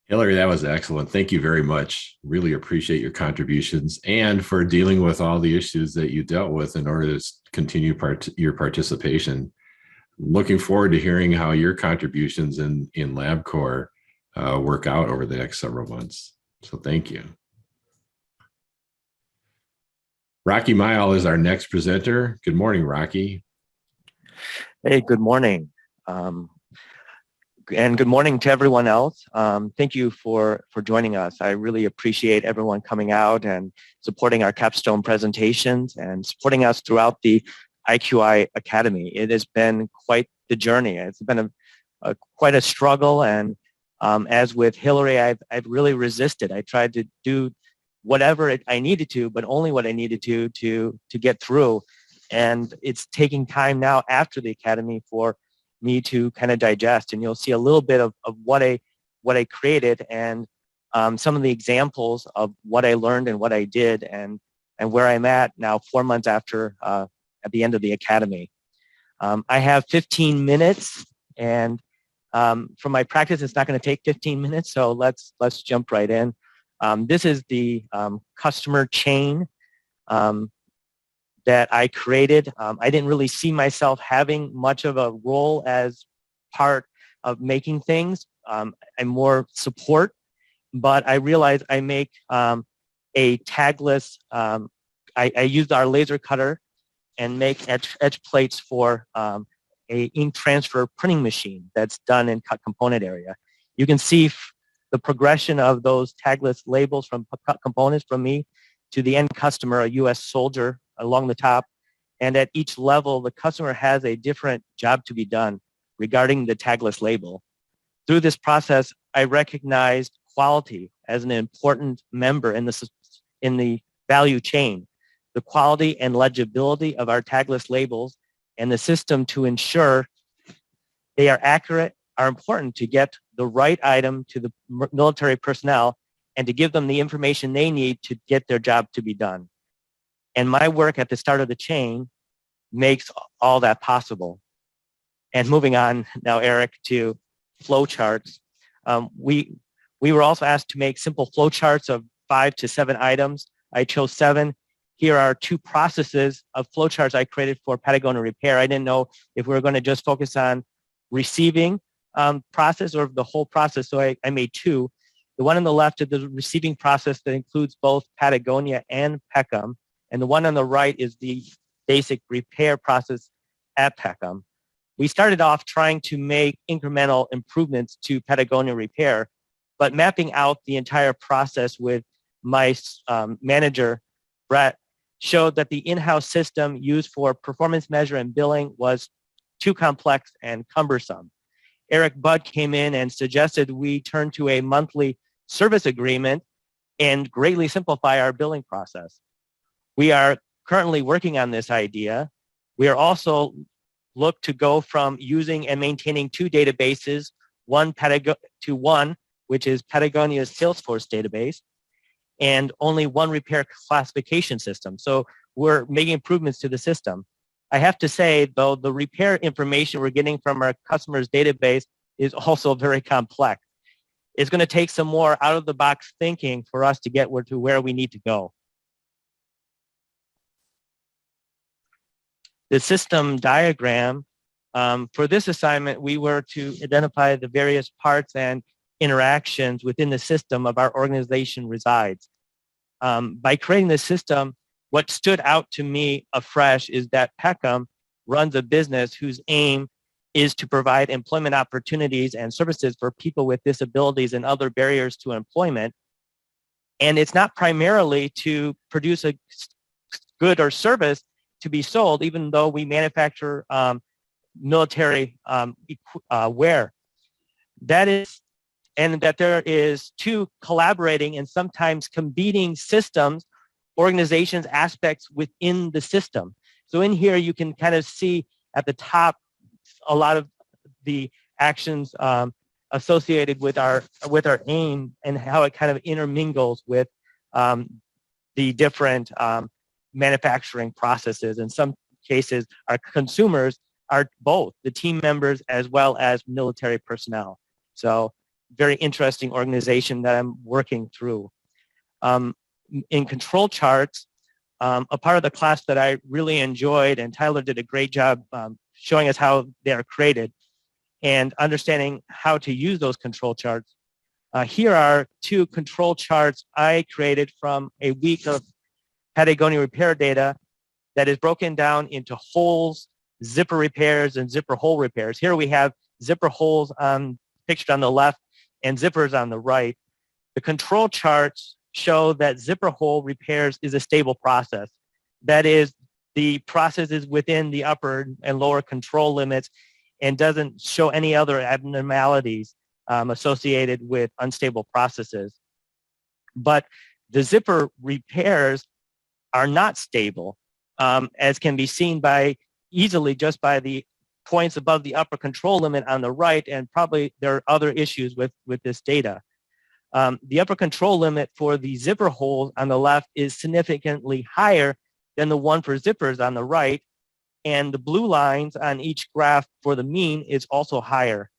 Hillary, that was excellent. Thank you very much. Really appreciate your contributions and for dealing with all the issues that you dealt with in order to continue your participation. Looking forward to hearing how your contributions in LabCorp work out over the next several months. So thank you. Rockey Myall is our next presenter. Good morning, Rockey. Hey, good morning. And good morning to everyone else. Thank you for joining us. I really appreciate everyone coming out and supporting our capstone presentations and supporting us throughout the IQI Academy. It has been quite the journey. It's been quite a struggle, and as with Hillary, I've really resisted. I tried to do whatever I needed to, but only what I needed to get through. And it's taking time now after the Academy for me to kind of digest. And you'll see a little bit of what I created and some of the examples of what I learned and what I did and where I'm at now 4 months after at the end of the Academy. I have 15 minutes, and for my practice, it's not going to take 15 minutes, so let's jump right in. This is the customer chain that I created. I didn't really see myself having much of a role as part of making things. I'm more support, but I realized I make a tagless, I used our laser cutter and make edge plates for a ink transfer printing machine that's done in cut component area. You can see the progression of those tagless labels from cut components from me to the end customer, a U.S. soldier, along the top. And at each level, the customer has a different job to be done regarding the tagless label. Through this process, I recognized quality as an important member in the value chain. The quality and legibility of our tagless labels and the system to ensure they are accurate are important to get the right item to the military personnel and to give them the information they need to get their job to be done. And my work at the start of the chain makes all that possible. And moving on now, Erik, to flowcharts. We were also asked to make simple flowcharts of 5 to 7 items. I chose 7. Here are 2 processes of flowcharts I created for Patagonia Repair. I didn't know if we were going to just focus on receiving process or the whole process, so I made 2. The one on the left is the receiving process that includes both Patagonia and Peckham, and the one on the right is the basic repair process at Peckham. We started off trying to make incremental improvements to Patagonia repair, but mapping out the entire process with my manager, Brett, showed that the in-house system used for performance measure and billing was too complex and cumbersome. Eric Budd came in and suggested we turn to a monthly service agreement and greatly simplify our billing process. We are currently working on this idea. We are also look to go from using and maintaining two databases, one to one, which is Patagonia's Salesforce database, and only one repair classification system. So we're making improvements to the system. I have to say, though, the repair information we're getting from our customers' database is also very complex. It's going to take some more out-of-the-box thinking for us to get to where we need to go. The system diagram, for this assignment, we were to identify the various parts and interactions within the system of our organization resides. By creating the system, what stood out to me afresh is that Peckham runs a business whose aim is to provide employment opportunities and services for people with disabilities and other barriers to employment. And it's not primarily to produce a good or service to be sold, even though we manufacture military wear. That is, and that there is two collaborating and sometimes competing systems, organizations, aspects within the system. So in here, you can kind of see at the top a lot of the actions associated with our aim and how it kind of intermingles with the different manufacturing processes. In some cases, our consumers are both the team members as well as military personnel. So very interesting organization that I'm working through. In control charts, a part of the class that I really enjoyed, and Tyler did a great job showing us how they are created and understanding how to use those control charts. Here are two control charts I created from a week of Patagonia repair data that is broken down into holes, zipper repairs, and zipper hole repairs. Here we have zipper holes pictured on the left and zippers on the right. The control charts show that zipper hole repairs is a stable process. That is, the process is within the upper and lower control limits and doesn't show any other abnormalities associated with unstable processes. But the zipper repairs are not stable, as can be seen by easily just by the points above the upper control limit on the right, and probably there are other issues with this data. The upper control limit for the zipper holes on the left is significantly higher than the one for zippers on the right, and the blue lines on each graph for the mean is also higher.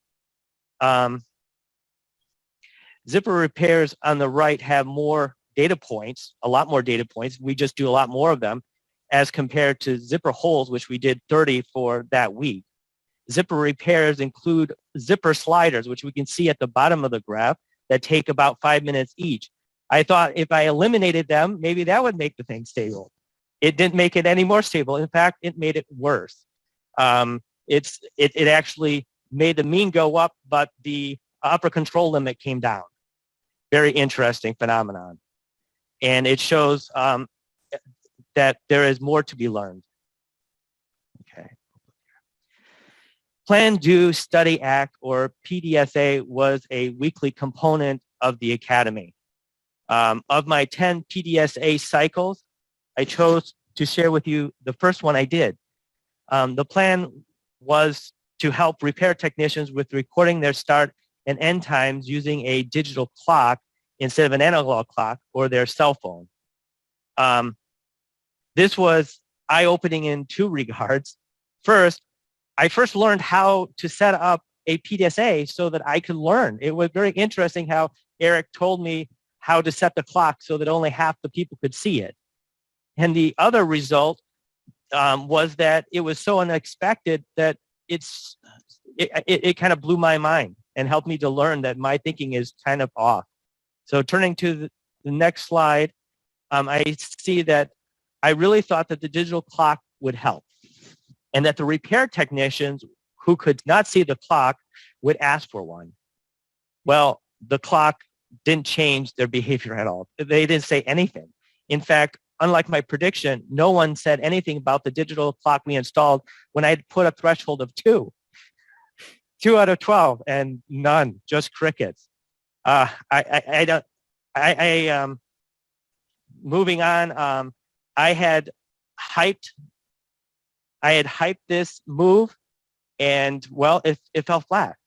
Zipper repairs on the right have more data points, a lot more data points. We just do a lot more of them as compared to zipper holes, which we did 30 for that week. Zipper repairs include zipper sliders, which we can see at the bottom of the graph, that take about 5 minutes each. I thought if I eliminated them, maybe that would make the thing stable. It didn't make it any more stable. In fact, it made it worse. It actually made the mean go up, but the upper control limit came down. Very interesting phenomenon. And it shows that there is more to be learned. Okay. Plan, Do, Study, Act, or PDSA was a weekly component of the Academy. Of my 10 PDSA cycles, I chose to share with you the first one I did. The plan was to help repair technicians with recording their start and end times using a digital clock instead of an analog clock or their cell phone. This was eye-opening in two regards. First, I first learned how to set up a PDSA so that I could learn. It was very interesting how Erik told me how to set the clock so that only half the people could see it. And the other result was that it was so unexpected that it kind of blew my mind and helped me to learn that my thinking is kind of off. So turning to the next slide, I see that I really thought that the digital clock would help. And that the repair technicians who could not see the clock would ask for one. Well, the clock didn't change their behavior at all. They didn't say anything. In fact, unlike my prediction, no one said anything about the digital clock we installed when I had put a threshold of 2. 2 out of 12, and none, just crickets. Moving on, I had hyped this move, and well, it fell flat.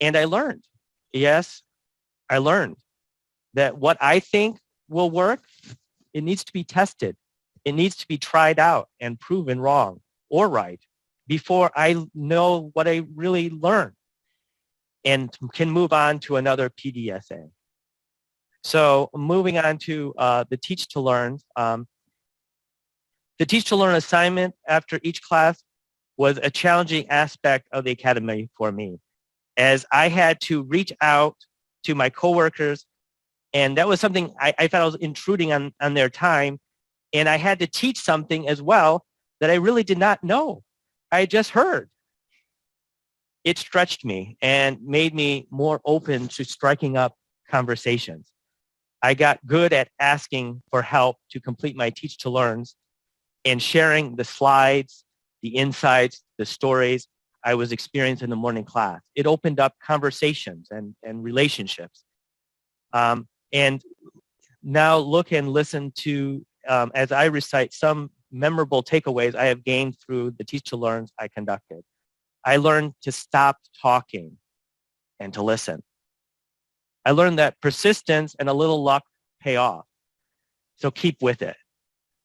And I learned, yes, I learned that what I think will work, it needs to be tested. It needs to be tried out and proven wrong or right before I know what I really learned and can move on to another PDSA. So moving on to the Teach to Learn. The Teach to Learn assignment after each class was a challenging aspect of the academy for me, as I had to reach out to my coworkers, and that was something I felt I was intruding on their time, and I had to teach something as well that I really did not know. I just heard. It stretched me and made me more open to striking up conversations. I got good at asking for help to complete my Teach to Learns and sharing the slides, the insights, the stories I was experiencing in the morning class. It opened up conversations and relationships. And now look and listen to, as I recite some memorable takeaways I have gained through the Teach to Learns I conducted. I learned to stop talking and to listen. I learned that persistence and a little luck pay off. So keep with it.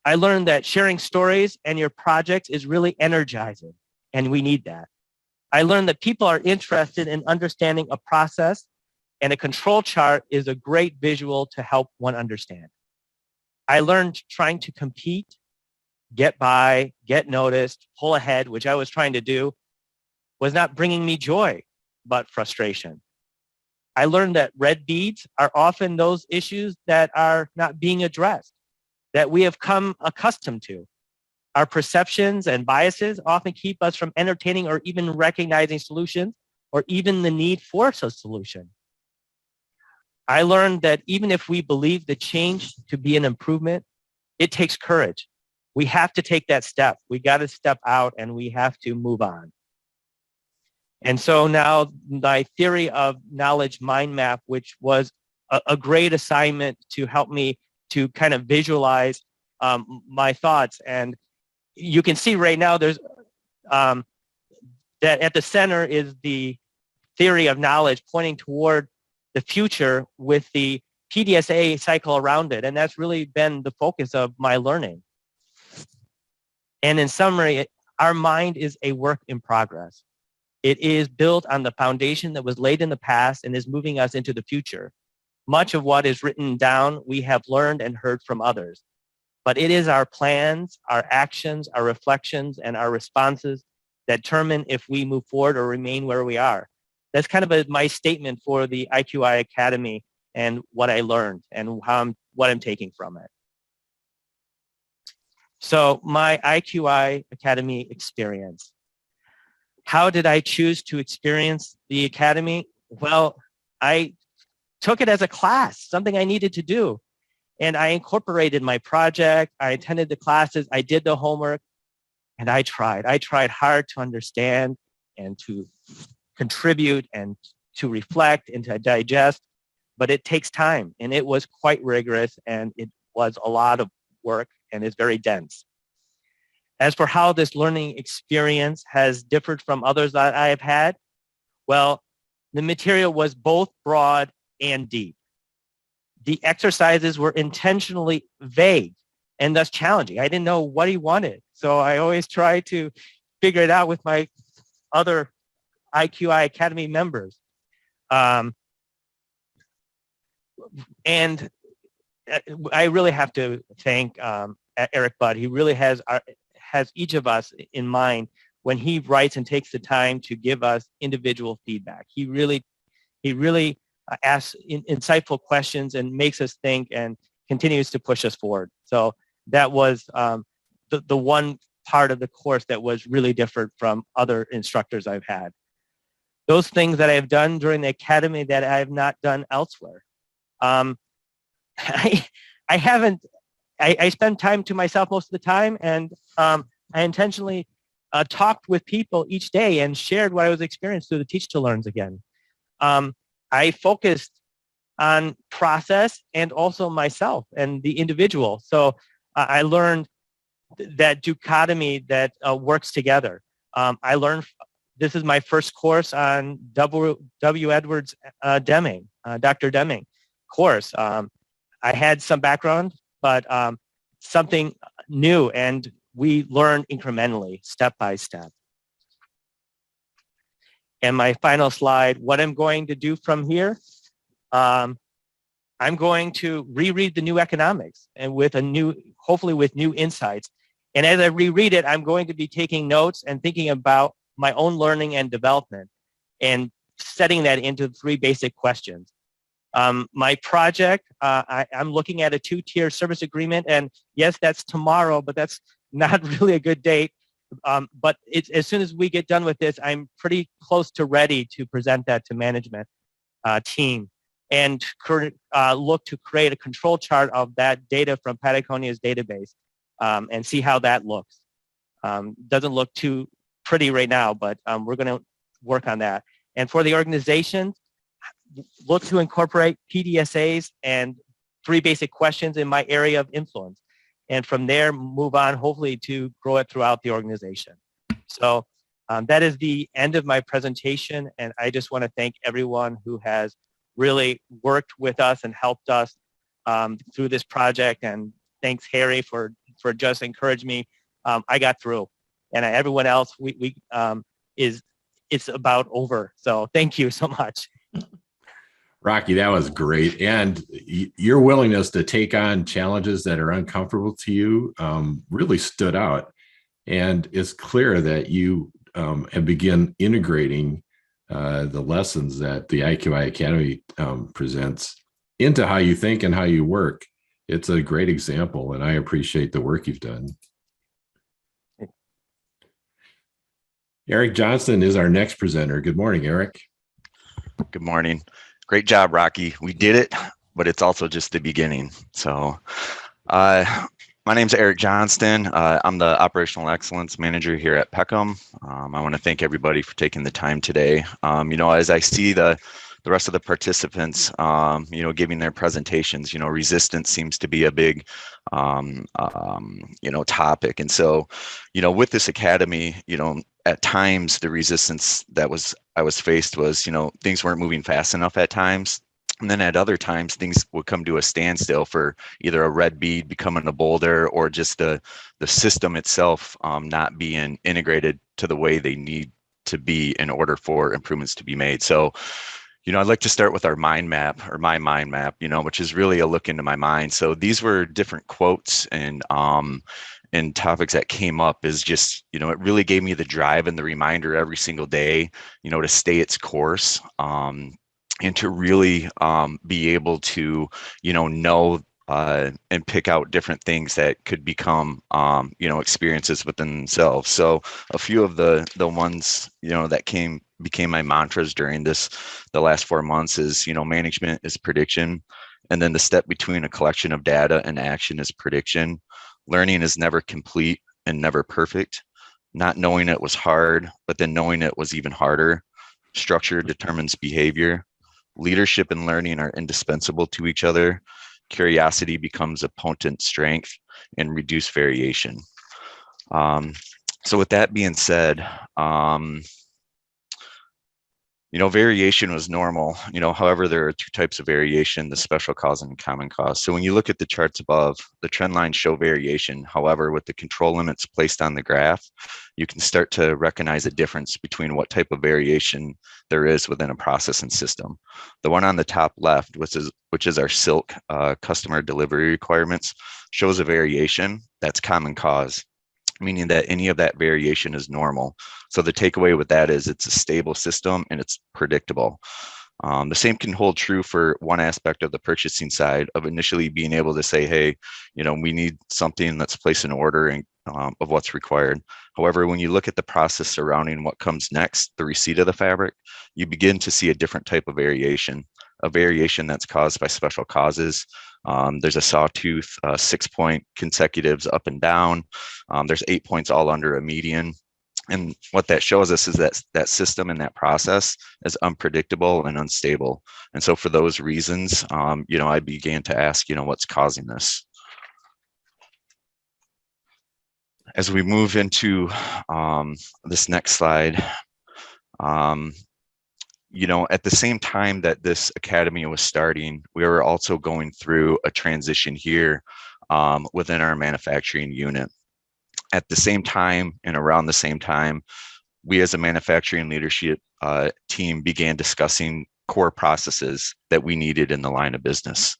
I learned that sharing stories and your projects is really energizing, and we need that. I learned that people are interested in understanding a process, and a control chart is a great visual to help one understand. I learned trying to compete, get by, get noticed, pull ahead, which I was trying to do, was not bringing me joy, but frustration. I learned that red beads are often those issues that are not being addressed, that we have come accustomed to. Our perceptions and biases often keep us from entertaining or even recognizing solutions or even the need for a solution. I learned that even if we believe the change to be an improvement, it takes courage. We have to take that step. We got to step out and we have to move on. And so now my theory of knowledge mind map, which was a great assignment to help me to kind of visualize my thoughts. And you can see right now there's that at the center is the theory of knowledge pointing toward the future with the PDSA cycle around it. And that's really been the focus of my learning. And in summary, our mind is a work in progress. It is built on the foundation that was laid in the past and is moving us into the future. Much of what is written down, we have learned and heard from others. But it is our plans, our actions, our reflections, and our responses that determine if we move forward or remain where we are. That's kind of my statement for the IQI Academy and what I learned and what I'm taking from it. So my IQI Academy experience. How did I choose to experience the Academy? Well, I took it as a class, something I needed to do. And I incorporated my project. I attended the classes. I did the homework. And I tried. I tried hard to understand and to contribute and to reflect and to digest. But it takes time. And it was quite rigorous. And it was a lot of work. And it's very dense. As for how this learning experience has differed from others that I have had, well, the material was both broad and deep. The exercises were intentionally vague and thus challenging. I didn't know what he wanted. So I always tried to figure it out with my other IQI Academy members. And I really have to thank Erik Budd. He really has each of us in mind when he writes and takes the time to give us individual feedback. He really asks insightful questions and makes us think and continues to push us forward. So that was the one part of the course that was really different from other instructors I've had. Those things that I've done during the academy that I have not done elsewhere. I spend time to myself most of the time, and I intentionally talked with people each day and shared what I was experiencing through the Teach to Learns again. I focused on process and also myself and the individual. So I learned that dichotomy that works together. I learned, this is my first course on W. Edwards Deming, Dr. Deming course. I had some background, but something new, and we learn incrementally, step by step. And my final slide, what I'm going to do from here, I'm going to reread the new economics and with a new, hopefully with new insights. And as I reread it, I'm going to be taking notes and thinking about my own learning and development and setting that into 3 basic questions. My project, I'm looking at a 2-tier service agreement, and yes, that's tomorrow, but that's not really a good date. But as soon as we get done with this, I'm pretty close to ready to present that to management team and look to create a control chart of that data from Patagonia's database and see how that looks. Doesn't look too pretty right now, but we're going to work on that. And for the organization, look to incorporate PDSAs and 3 basic questions in my area of influence. And from there, move on, hopefully, to grow it throughout the organization. So that is the end of my presentation. And I just want to thank everyone who has really worked with us and helped us through this project. And thanks, Harry, for just encouraging me. I got through. And everyone else, it's about over. So thank you so much. Rockey, that was great. And your willingness to take on challenges that are uncomfortable to you really stood out. And it's clear that you have begun integrating the lessons that the IQI Academy presents into how you think and how you work. It's a great example, and I appreciate the work you've done. Erik Johnston is our next presenter. Good morning, Erik. Good morning. Great job, Rockey. We did it, but it's also just the beginning. So my name's Erik Johnston. I'm the Operational Excellence Manager here at Peckham. I want to thank everybody for taking the time today. As I see the rest of the participants, giving their presentations, resistance seems to be a big, topic. And so, with this academy, at times the resistance that I was faced was, things weren't moving fast enough at times. And then at other times, things would come to a standstill for either a red bead becoming a boulder or just the system itself not being integrated to the way they need to be in order for improvements to be made. So, I'd like to start with our mind map, or my mind map, which is really a look into my mind. So these were different quotes and topics that came up. Is just, it really gave me the drive and the reminder every single day, to stay its course and to really be able to, know and pick out different things that could become, experiences within themselves. So a few of the ones, that became my mantras during the last 4 months is, management is prediction. And then the step between a collection of data and action is prediction. Learning is never complete and never perfect. Not knowing it was hard, but then knowing it was even harder. Structure determines behavior. Leadership and learning are indispensable to each other. Curiosity becomes a potent strength, and reduced variation. So with that being said, variation was normal. However, there are 2 types of variation: the special cause and common cause. So when you look at the charts above, the trend lines show variation. However, with the control limits placed on the graph, you can start to recognize a difference between what type of variation there is within a process and system. The one on the top left, which is our silk customer delivery requirements, shows a variation that's common cause, meaning that any of that variation is normal. So the takeaway with that is it's a stable system and it's predictable. The same can hold true for one aspect of the purchasing side of initially being able to say, hey, we need something, let's place an order and of what's required. However, when you look at the process surrounding what comes next, the receipt of the fabric, you begin to see a different type of variation, a variation that's caused by special causes. There's a sawtooth, 6-point consecutives up and down. There's 8 points all under a median. And what that shows us is that that system and that process is unpredictable and unstable. And so for those reasons, I began to ask, what's causing this? As we move into this next slide, at the same time that this academy was starting, we were also going through a transition here within our manufacturing unit. At the same time and around the same time, we as a manufacturing leadership team began discussing core processes that we needed in the line of business.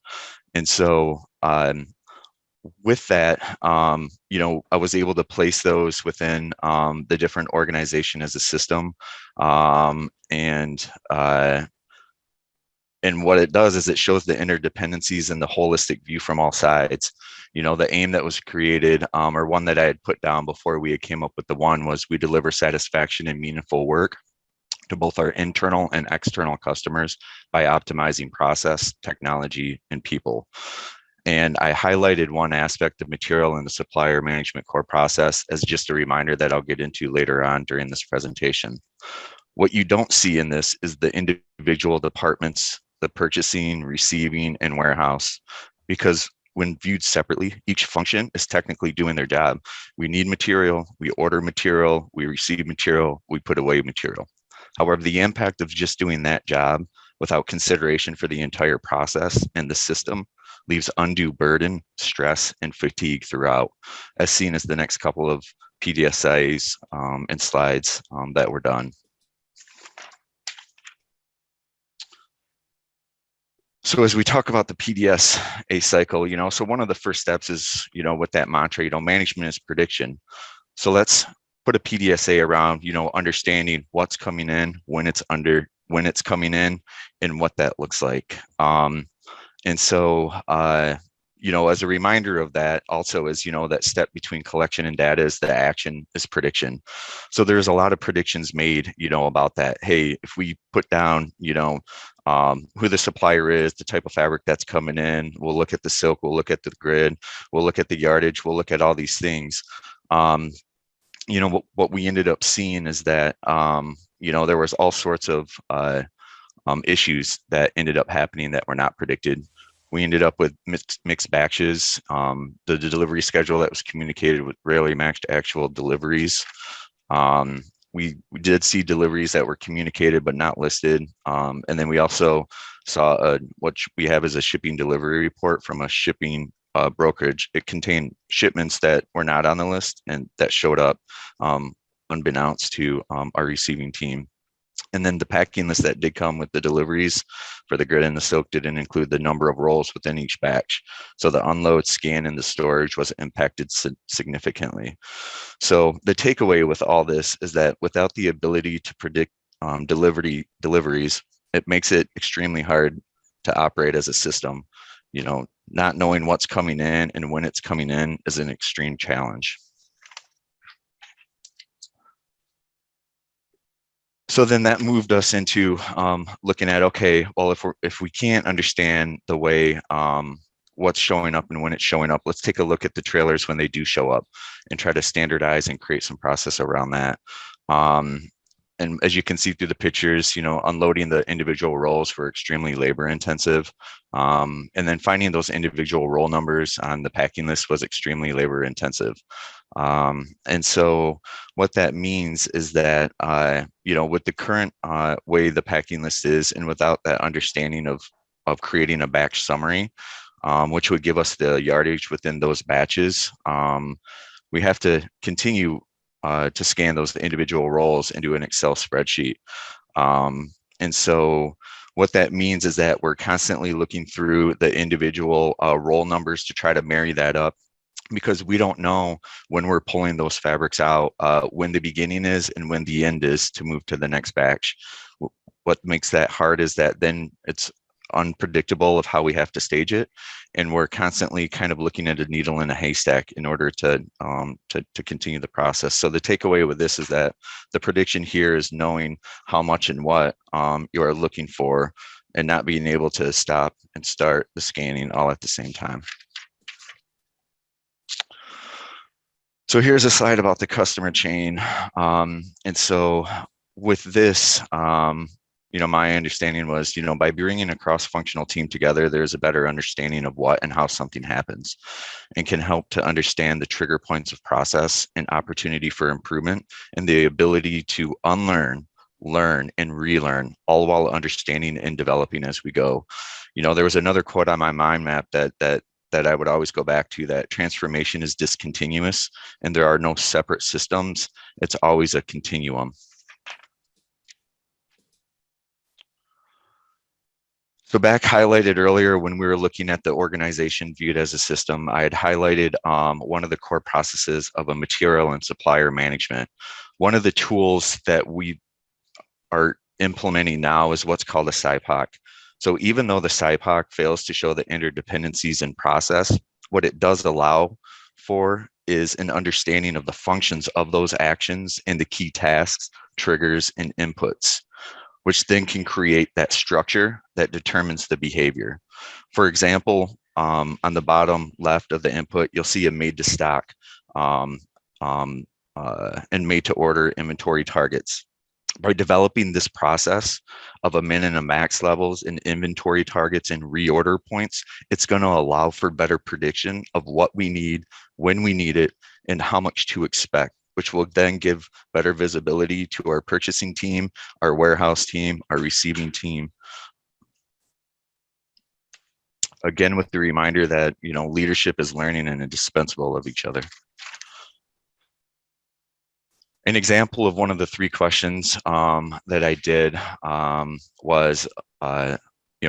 And so with that, I was able to place those within the different organization as a system. And what it does is it shows the interdependencies and the holistic view from all sides. The aim that was created, or one that I had put down before we had came up with the one, was we deliver satisfaction and meaningful work to both our internal and external customers by optimizing process, technology, and people. And I highlighted one aspect of material in the supplier management core process as just a reminder that I'll get into later on during this presentation. What you don't see in this is the individual departments, the purchasing, receiving, and warehouse, because when viewed separately, each function is technically doing their job. We need material, we order material, we receive material, we put away material. However, the impact of just doing that job without consideration for the entire process and the system leaves undue burden, stress, and fatigue throughout, as seen as the next couple of PDSAs and slides that were done. So as we talk about the PDSA cycle, so one of the first steps is, with that mantra, management is prediction. So let's put a PDSA around, understanding what's coming in, when it's coming in, and what that looks like. And so, as a reminder of that also is, that step between collection and data is the action is prediction. So there's a lot of predictions made, about that. Hey, if we put down, who the supplier is, the type of fabric that's coming in, we'll look at the silk, we'll look at the grid, we'll look at the yardage, we'll look at all these things. What we ended up seeing is that, there was all sorts of issues that ended up happening that were not predicted. We ended up with mixed batches. The delivery schedule that was communicated with rarely matched actual deliveries. We did see deliveries that were communicated but not listed. And then we also saw what we have as a shipping delivery report from a shipping brokerage. It contained shipments that were not on the list and that showed up unbeknownst to our receiving team. And then the packing list that did come with the deliveries for the grid and the silk didn't include the number of rolls within each batch. So the unload, scan, and the storage was impacted significantly. So the takeaway with all this is that without the ability to predict deliveries, it makes it extremely hard to operate as a system. Not knowing what's coming in and when it's coming in is an extreme challenge. So then that moved us into looking at, okay, well, if we can't understand the way what's showing up and when it's showing up, let's take a look at the trailers when they do show up and try to standardize and create some process around that. And as you can see through the pictures, unloading the individual rolls were extremely labor intensive. And then finding those individual roll numbers on the packing list was extremely labor intensive. And so what that means is that, with the current way the packing list is, and without that understanding of creating a batch summary, which would give us the yardage within those batches, we have to continue to scan those individual rolls into an Excel spreadsheet. And so what that means is that we're constantly looking through the individual roll numbers to try to marry that up, because we don't know when we're pulling those fabrics out, when the beginning is and when the end is to move to the next batch. What makes that hard is that then it's unpredictable of how we have to stage it, and we're constantly kind of looking at a needle in a haystack in order to continue the process. So the takeaway with this is that the prediction here is knowing how much and what you are looking for, and not being able to stop and start the scanning all at the same time. So here's a slide about the customer chain. And so with this, my understanding was, by bringing a cross-functional team together, there's a better understanding of what and how something happens, and can help to understand the trigger points of process and opportunity for improvement, and the ability to unlearn, learn, and relearn, all while understanding and developing as we go. There was another quote on my mind map that I would always go back to, that transformation is discontinuous and there are no separate systems. It's always a continuum. So back highlighted earlier when we were looking at the organization viewed as a system, I had highlighted one of the core processes of a material and supplier management. One of the tools that we are implementing now is what's called a SIPOC. So even though the SIPOC fails to show the interdependencies in process, what it does allow for is an understanding of the functions of those actions and the key tasks, triggers, and inputs, which then can create that structure that determines the behavior. For example, on the bottom left of the input, you'll see a made to stock and made to order inventory targets. By developing this process of a min and a max levels and inventory targets and reorder points, it's going to allow for better prediction of what we need, when we need it, and how much to expect, which will then give better visibility to our purchasing team, our warehouse team, our receiving team. Again, with the reminder that, leadership is learning and indispensable of each other. An example of one of the 3 questions that I did was,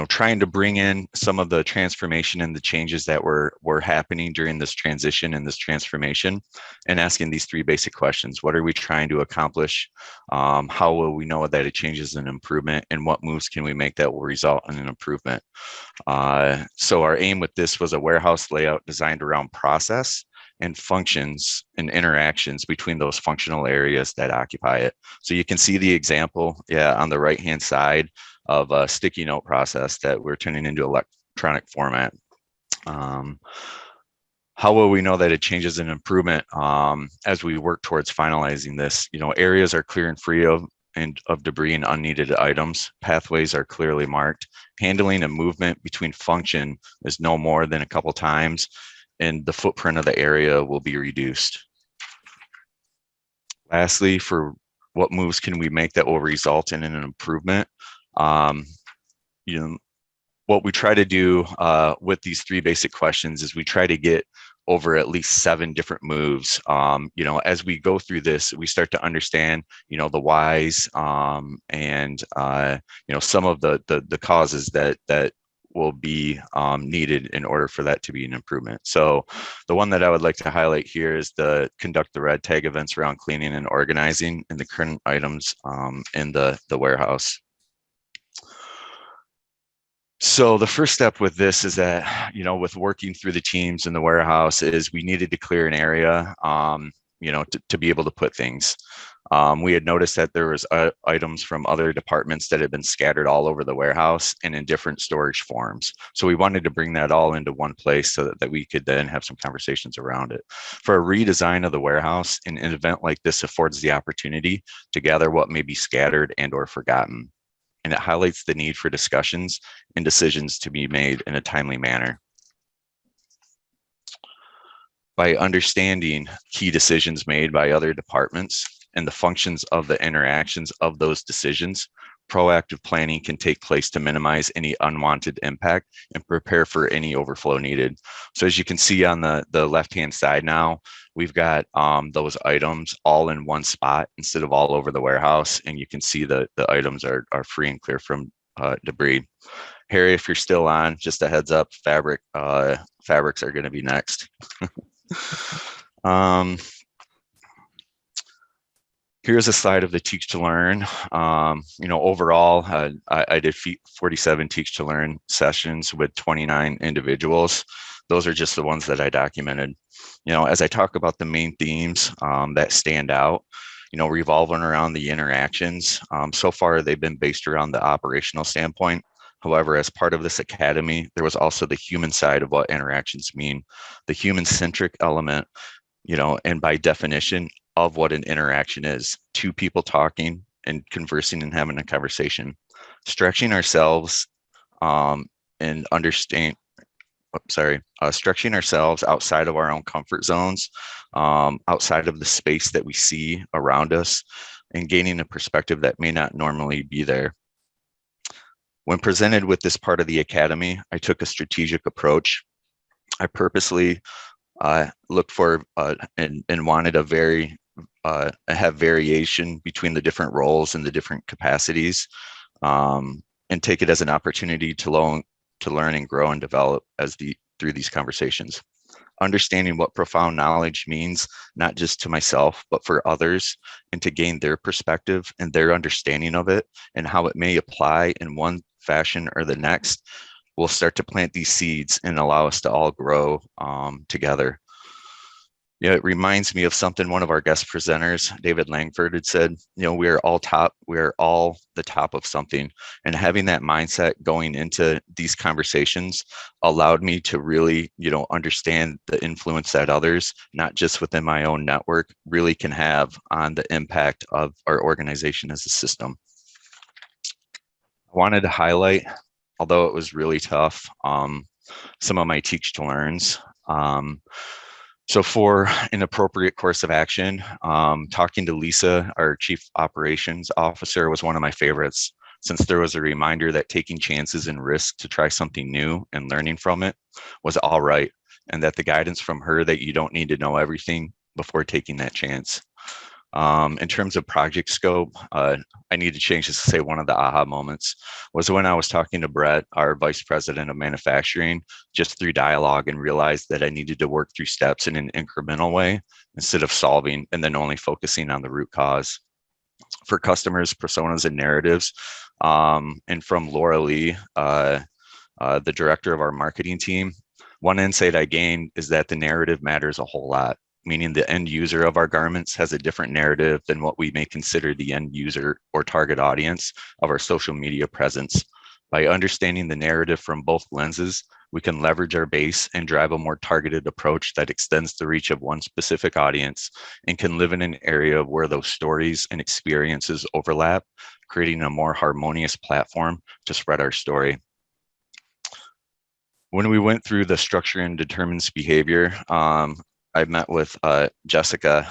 trying to bring in some of the transformation and the changes that were happening during this transition and this transformation, and asking these 3 basic questions. What are we trying to accomplish? How will we know that it changes an improvement? And what moves can we make that will result in an improvement? So our aim with this was a warehouse layout designed around process and functions and interactions between those functional areas that occupy it. So you can see the example, on the right-hand side of a sticky note process that we're turning into electronic format. How will we know that it changes an improvement as we work towards finalizing this? Areas are clear and free of debris and unneeded items. Pathways are clearly marked. Handling a movement between function is no more than a couple times, and the footprint of the area will be reduced. Lastly, for what moves can we make that will result in an improvement? What we try to do with these 3 basic questions is we try to get over at least 7 different moves. As we go through this, we start to understand, the whys and some of the causes that will be needed in order for that to be an improvement. So the one that I would like to highlight here is conduct the red tag events around cleaning and organizing and the current items in the warehouse. So the first step with this is that, with working through the teams in the warehouse, is we needed to clear an area, to be able to put things. We had noticed that there was items from other departments that had been scattered all over the warehouse and in different storage forms. So we wanted to bring that all into one place so that we could then have some conversations around it. For a redesign of the warehouse, an event like this affords the opportunity to gather what may be scattered and or forgotten. And it highlights the need for discussions and decisions to be made in a timely manner. By understanding key decisions made by other departments and the functions of the interactions of those decisions, proactive planning can take place to minimize any unwanted impact and prepare for any overflow needed. So as you can see on the left-hand side now, we've got those items all in one spot instead of all over the warehouse. And you can see the items are free and clear from debris. Harry, if you're still on, just a heads up, fabrics are going to be next. Here's a slide of the Teach to Learn. Overall, I did 47 Teach to Learn sessions with 29 individuals. Those are just the ones that I documented. As I talk about the main themes that stand out, revolving around the interactions. So far, they've been based around the operational standpoint. However, as part of this academy, there was also the human side of what interactions mean, the human-centric element, and by definition of what an interaction is, two people talking and conversing and having a conversation, stretching ourselves and stretching ourselves outside of our own comfort zones, outside of the space that we see around us, and gaining a perspective that may not normally be there. When presented with this part of the academy, I took a strategic approach. I purposely looked for and wanted have variation between the different roles and the different capacities, and take it as an opportunity to learn and grow and develop through these conversations. Understanding what profound knowledge means, not just to myself, but for others, and to gain their perspective and their understanding of it and how it may apply in one fashion or the next, will start to plant these seeds and allow us to all grow together. It reminds me of something one of our guest presenters, David Langford, had said, we are all the top of something. And having that mindset going into these conversations allowed me to really, understand the influence that others, not just within my own network, really can have on the impact of our organization as a system. I wanted to highlight, although it was really tough, some of my Teach to Learns. So for an appropriate course of action, talking to Lisa, our Chief Operations Officer, was one of my favorites, since there was a reminder that taking chances and risks to try something new and learning from it was all right, and that the guidance from her that you don't need to know everything before taking that chance. In terms of project scope, I need to change this to say one of the aha moments was when I was talking to Brett, our Vice President of Manufacturing, just through dialogue, and realized that I needed to work through steps in an incremental way instead of solving and then only focusing on the root cause. For customers, personas, and narratives, and from Laura Lee, the director of our marketing team, one insight I gained is that the narrative matters a whole lot, meaning the end user of our garments has a different narrative than what we may consider the end user or target audience of our social media presence. By understanding the narrative from both lenses, we can leverage our base and drive a more targeted approach that extends the reach of one specific audience and can live in an area where those stories and experiences overlap, creating a more harmonious platform to spread our story. When we went through the structure and determines behavior, I met with Jessica,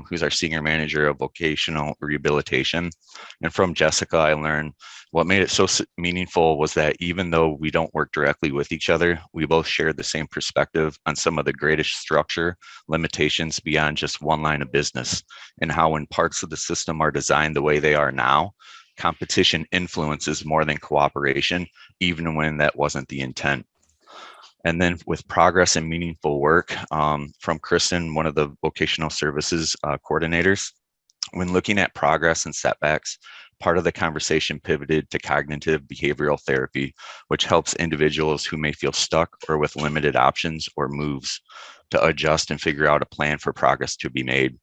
who's our Senior Manager of Vocational Rehabilitation. And from Jessica, I learned what made it so meaningful was that even though we don't work directly with each other, we both shared the same perspective on some of the greatest structure limitations beyond just one line of business, and how when parts of the system are designed the way they are now, competition influences more than cooperation, even when that wasn't the intent. And then with progress and meaningful work from Kristen, one of the vocational services coordinators, when looking at progress and setbacks, part of the conversation pivoted to cognitive behavioral therapy, which helps individuals who may feel stuck or with limited options or moves to adjust and figure out a plan for progress to be made.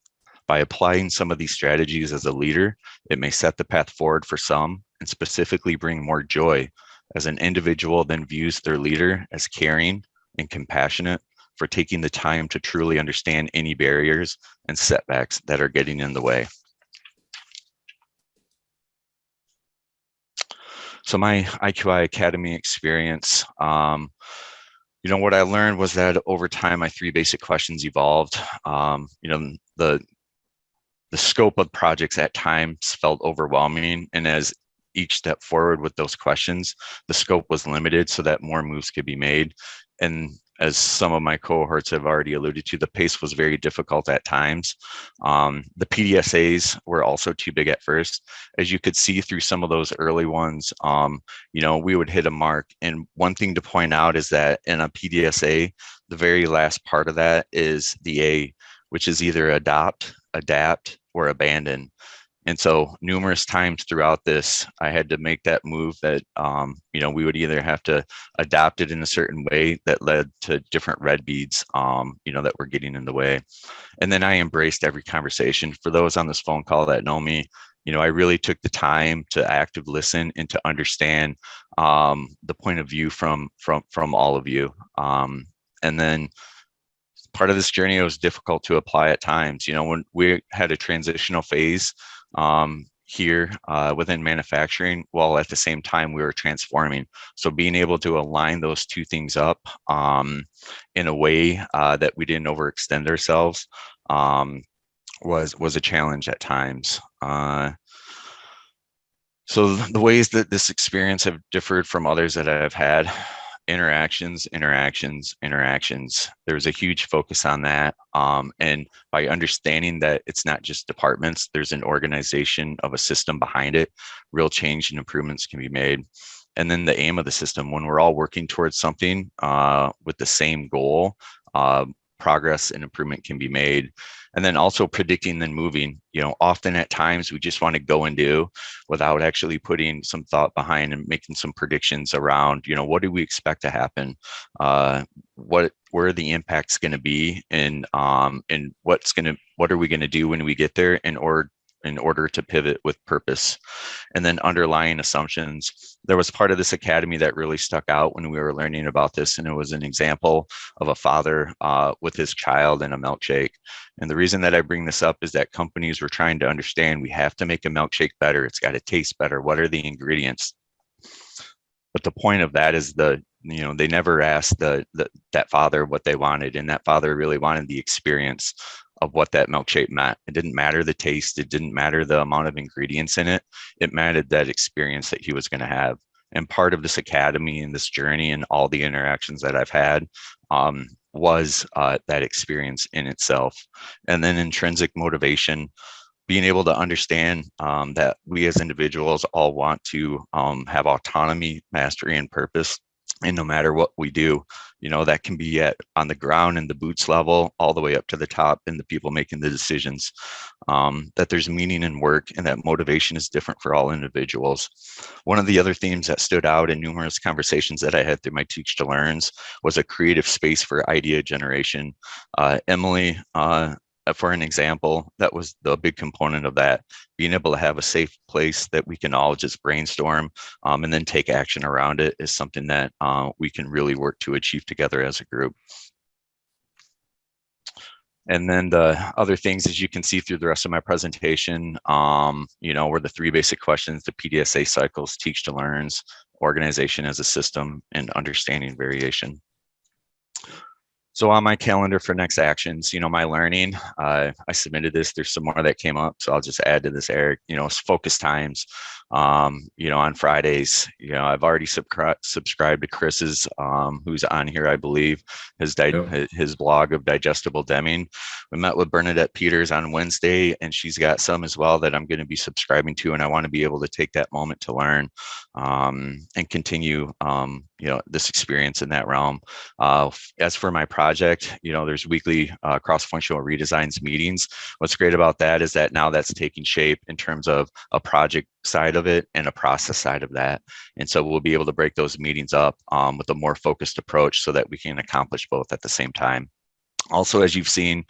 By applying some of these strategies as a leader, it may set the path forward for some and specifically bring more joy as an individual then views their leader as caring and compassionate for taking the time to truly understand any barriers and setbacks that are getting in the way. So my IQI Academy experience, what I learned was that over time, my three basic questions evolved. The scope of projects at times felt overwhelming, and as each step forward with those questions, the scope was limited so that more moves could be made. And as some of my cohorts have already alluded to, the pace was very difficult at times. The PDSAs were also too big at first. As you could see through some of those early ones, we would hit a mark. And one thing to point out is that in a PDSA, the very last part of that is the A, which is either adopt, adapt, or abandon. And so numerous times throughout this, I had to make that move that, we would either have to adopt it in a certain way that led to different red beads, that were getting in the way. And then I embraced every conversation. For those on this phone call that know me, I really took the time to active listen and to understand the point of view from all of you. And then part of this journey, it was difficult to apply at times. When we had a transitional phase here within manufacturing, while at the same time we were transforming. So being able to align those two things up in a way that we didn't overextend ourselves was a challenge at times. So the ways that this experience have differed from others that I've had: interactions. There's a huge focus on that. And by understanding that it's not just departments, there's an organization of a system behind it, real change and improvements can be made. And then the aim of the system, when we're all working towards something with the same goal, progress and improvement can be made. And then also predicting then moving. Often at times we just want to go and do without actually putting some thought behind and making some predictions around, what do we expect to happen? Where are the impacts going to be? And what are we going to do when we get there in order to pivot with purpose? And then underlying assumptions. There was part of this academy that really stuck out when we were learning about this, and it was an example of a father with his child and a milkshake. And the reason that I bring this up is that companies were trying to understand, we have to make a milkshake better. It's got to taste better. What are the ingredients? But the point of that is they never asked that father what they wanted, and that father really wanted the experience of what that milkshake meant. It didn't matter the taste. It didn't matter the amount of ingredients in it. It mattered that experience that he was going to have. And part of this academy and this journey and all the interactions that I've had was that experience in itself. And then intrinsic motivation, being able to understand that we as individuals all want to have autonomy, mastery, and purpose. And no matter what we do, that can be on the ground in the boots level, all the way up to the top and the people making the decisions, that there's meaning in work and that motivation is different for all individuals. One of the other themes that stood out in numerous conversations that I had through my Teach to Learns was a creative space for idea generation. Emily, for an example, that was the big component of that. Being able to have a safe place that we can all just brainstorm and then take action around it is something that we can really work to achieve together as a group. And then the other things, as you can see through the rest of my presentation, were the three basic questions: the PDSA cycles, Teach to Learns, organization as a system, and understanding variation. So on my calendar for next actions, my learning, I submitted this. There's some more that came up, so I'll just add to this, Eric. Focus times. On Fridays, I've already subscribed to Chris's, who's on here, I believe, his blog of Digestible Deming. We met with Bernadette Peters on Wednesday, and she's got some as well that I'm going to be subscribing to, and I want to be able to take that moment to learn and continue, this experience in that realm. As for my project, there's weekly cross-functional redesigns meetings. What's great about that is that now that's taking shape in terms of a project side of it and a process side of that. And so we'll be able to break those meetings up with a more focused approach so that we can accomplish both at the same time. Also, as you've seen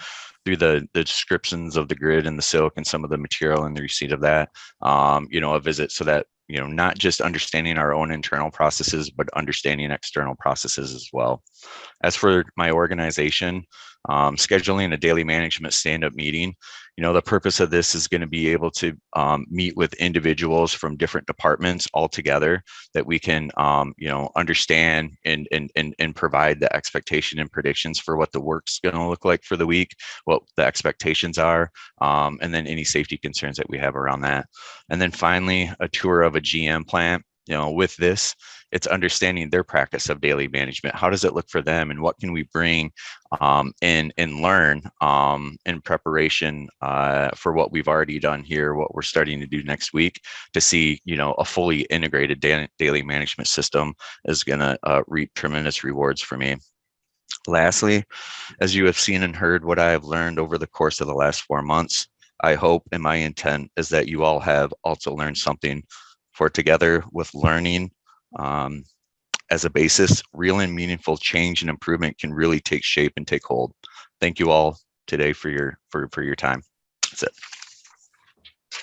through the descriptions of the grid and the silk and some of the material and the receipt of that, a visit so that, not just understanding our own internal processes, but understanding external processes as well. As for my organization, scheduling a daily management stand-up meeting, the purpose of this is going to be able to meet with individuals from different departments all together, that we can, understand and provide the expectation and predictions for what the work's going to look like for the week, what the expectations are, and then any safety concerns that we have around that. And then finally, a tour of a GM plant. With this, it's understanding their practice of daily management. How does it look for them, and what can we bring and learn in preparation for what we've already done here, what we're starting to do next week, to see, a fully integrated daily management system is going to reap tremendous rewards for me. Lastly, as you have seen and heard what I have learned over the course of the last 4 months, I hope and my intent is that you all have also learned something, for together with learning as a basis, real and meaningful change and improvement can really take shape and take hold. Thank you all today for your time. That's it.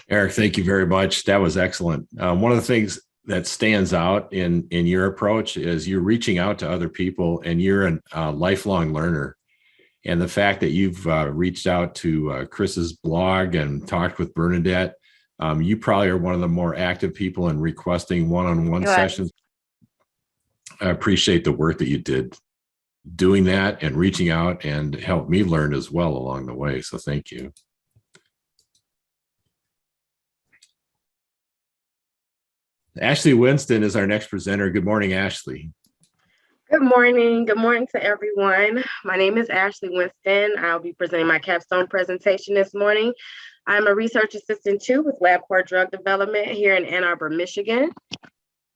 Erik, thank you very much. That was excellent. One of the things that stands out in your approach is you're reaching out to other people, and you're a lifelong learner. And the fact that you've reached out to Chris's blog and talked with Bernadette, you probably are one of the more active people in requesting one-on-one sessions. I appreciate the work that you did doing that and reaching out, and helped me learn as well along the way. So thank you. Ashley Winston is our next presenter. Good morning, Ashley. Good morning. Good morning to everyone. My name is Ashley Winston. I'll be presenting my capstone presentation this morning. I'm a research assistant too with LabCorp Drug Development here in Ann Arbor, Michigan.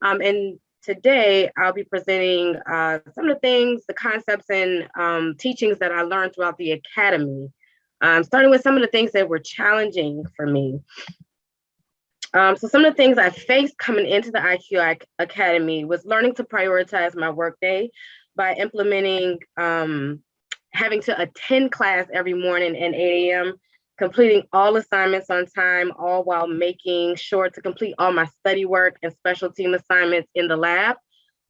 And today I'll be presenting some of the things, the concepts and teachings that I learned throughout the academy, starting with some of the things that were challenging for me. So some of the things I faced coming into the IQI Academy was learning to prioritize my workday by implementing having to attend class every morning at 8 a.m., completing all assignments on time, all while making sure to complete all my study work and special team assignments in the lab.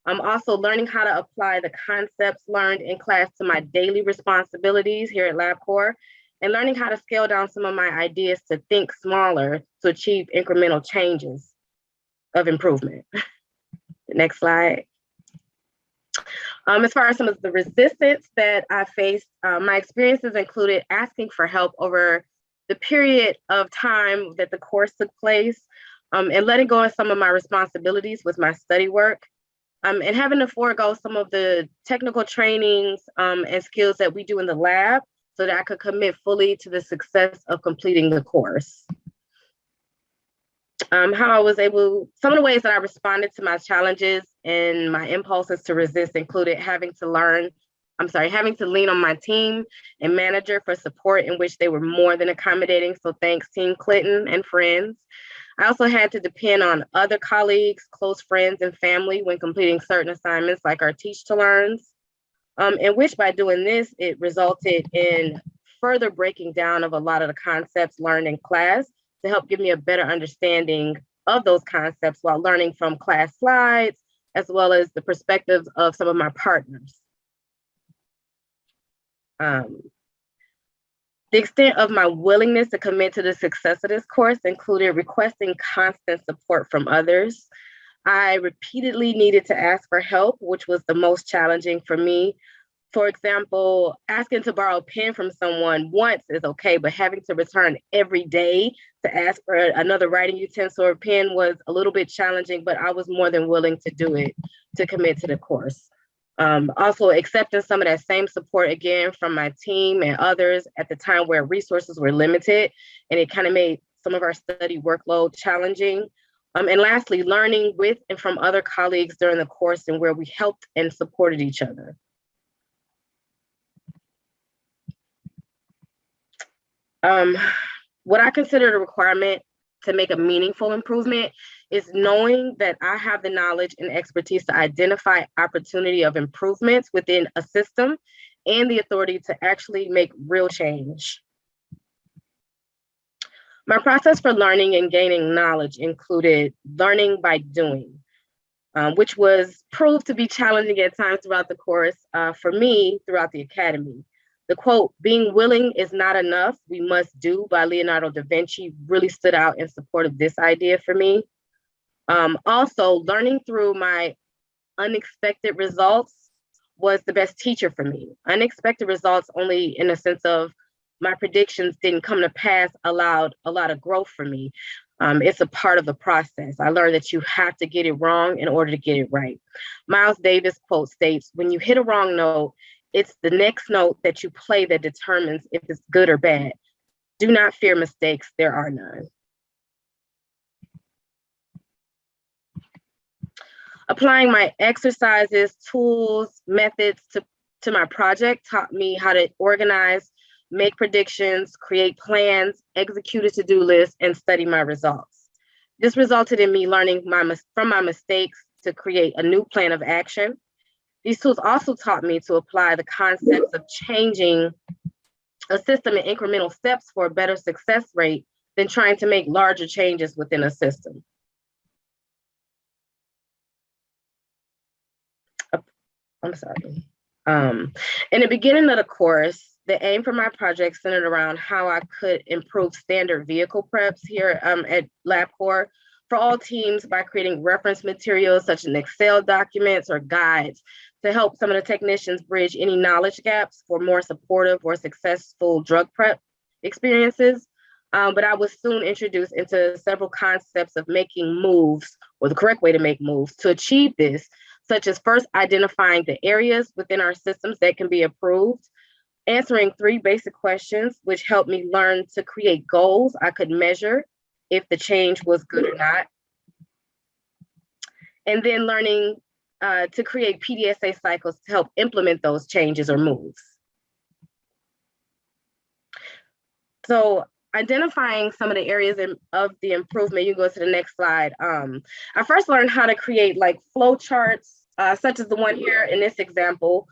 I'm also learning how to apply the concepts learned in class to my daily responsibilities here at LabCorp, and learning how to scale down some of my ideas to think smaller to achieve incremental changes of improvement. The next slide. As far as some of the resistance that I faced, my experiences included asking for help over the period of time that the course took place, and letting go of some of my responsibilities with my study work, and having to forego some of the technical trainings and skills that we do in the lab, so that I could commit fully to the success of completing the course. Some of the ways that I responded to my challenges and my impulses to resist included having to lean on my team and manager for support, in which they were more than accommodating. So thanks, Team Clinton and friends. I also had to depend on other colleagues, close friends, and family when completing certain assignments like our Teach to Learns. In which by doing this, it resulted in further breaking down of a lot of the concepts learned in class to help give me a better understanding of those concepts while learning from class slides, as well as the perspectives of some of my partners. The extent of my willingness to commit to the success of this course included requesting constant support from others. I repeatedly needed to ask for help, which was the most challenging for me. For example, asking to borrow a pen from someone once is okay, but having to return every day to ask for another writing utensil or pen was a little bit challenging, but I was more than willing to do it to commit to the course. Also accepting some of that same support again from my team and others at the time where resources were limited, and it kind of made some of our study workload challenging. And lastly, learning with and from other colleagues during the course and where we helped and supported each other. What I consider the requirement to make a meaningful improvement is knowing that I have the knowledge and expertise to identify opportunity of improvements within a system and the authority to actually make real change. My process for learning and gaining knowledge included learning by doing, which was proved to be challenging at times throughout the course for me throughout the academy. The quote, "Being willing is not enough, we must do" by Leonardo da Vinci really stood out in support of this idea for me. Also, learning through my unexpected results was the best teacher for me. Unexpected results only in the sense of my predictions didn't come to pass allowed a lot of growth for me. It's a part of the process. I learned that you have to get it wrong in order to get it right. Miles Davis quote states, "When you hit a wrong note, it's the next note that you play that determines if it's good or bad. Do not fear mistakes, there are none." Applying my exercises, tools, methods to my project taught me how to organize make predictions, create plans, execute a to-do list, and study my results. This resulted in me learning from my mistakes to create a new plan of action. These tools also taught me to apply the concepts of changing a system in incremental steps for a better success rate than trying to make larger changes within a system. I'm sorry. In the beginning of the course, the aim for my project centered around how I could improve standard vehicle preps here at LabCorp for all teams by creating reference materials such as Excel documents or guides to help some of the technicians bridge any knowledge gaps for more supportive or successful drug prep experiences. But I was soon introduced into several concepts of making moves, or the correct way to make moves to achieve this, such as first identifying the areas within our systems that can be improved, answering 3 basic questions, which helped me learn to create goals I could measure if the change was good or not. And then learning to create PDSA cycles to help implement those changes or moves. So identifying some of the areas of the improvement, you go to the next slide. I first learned how to create like flow charts, such as the one here in this example.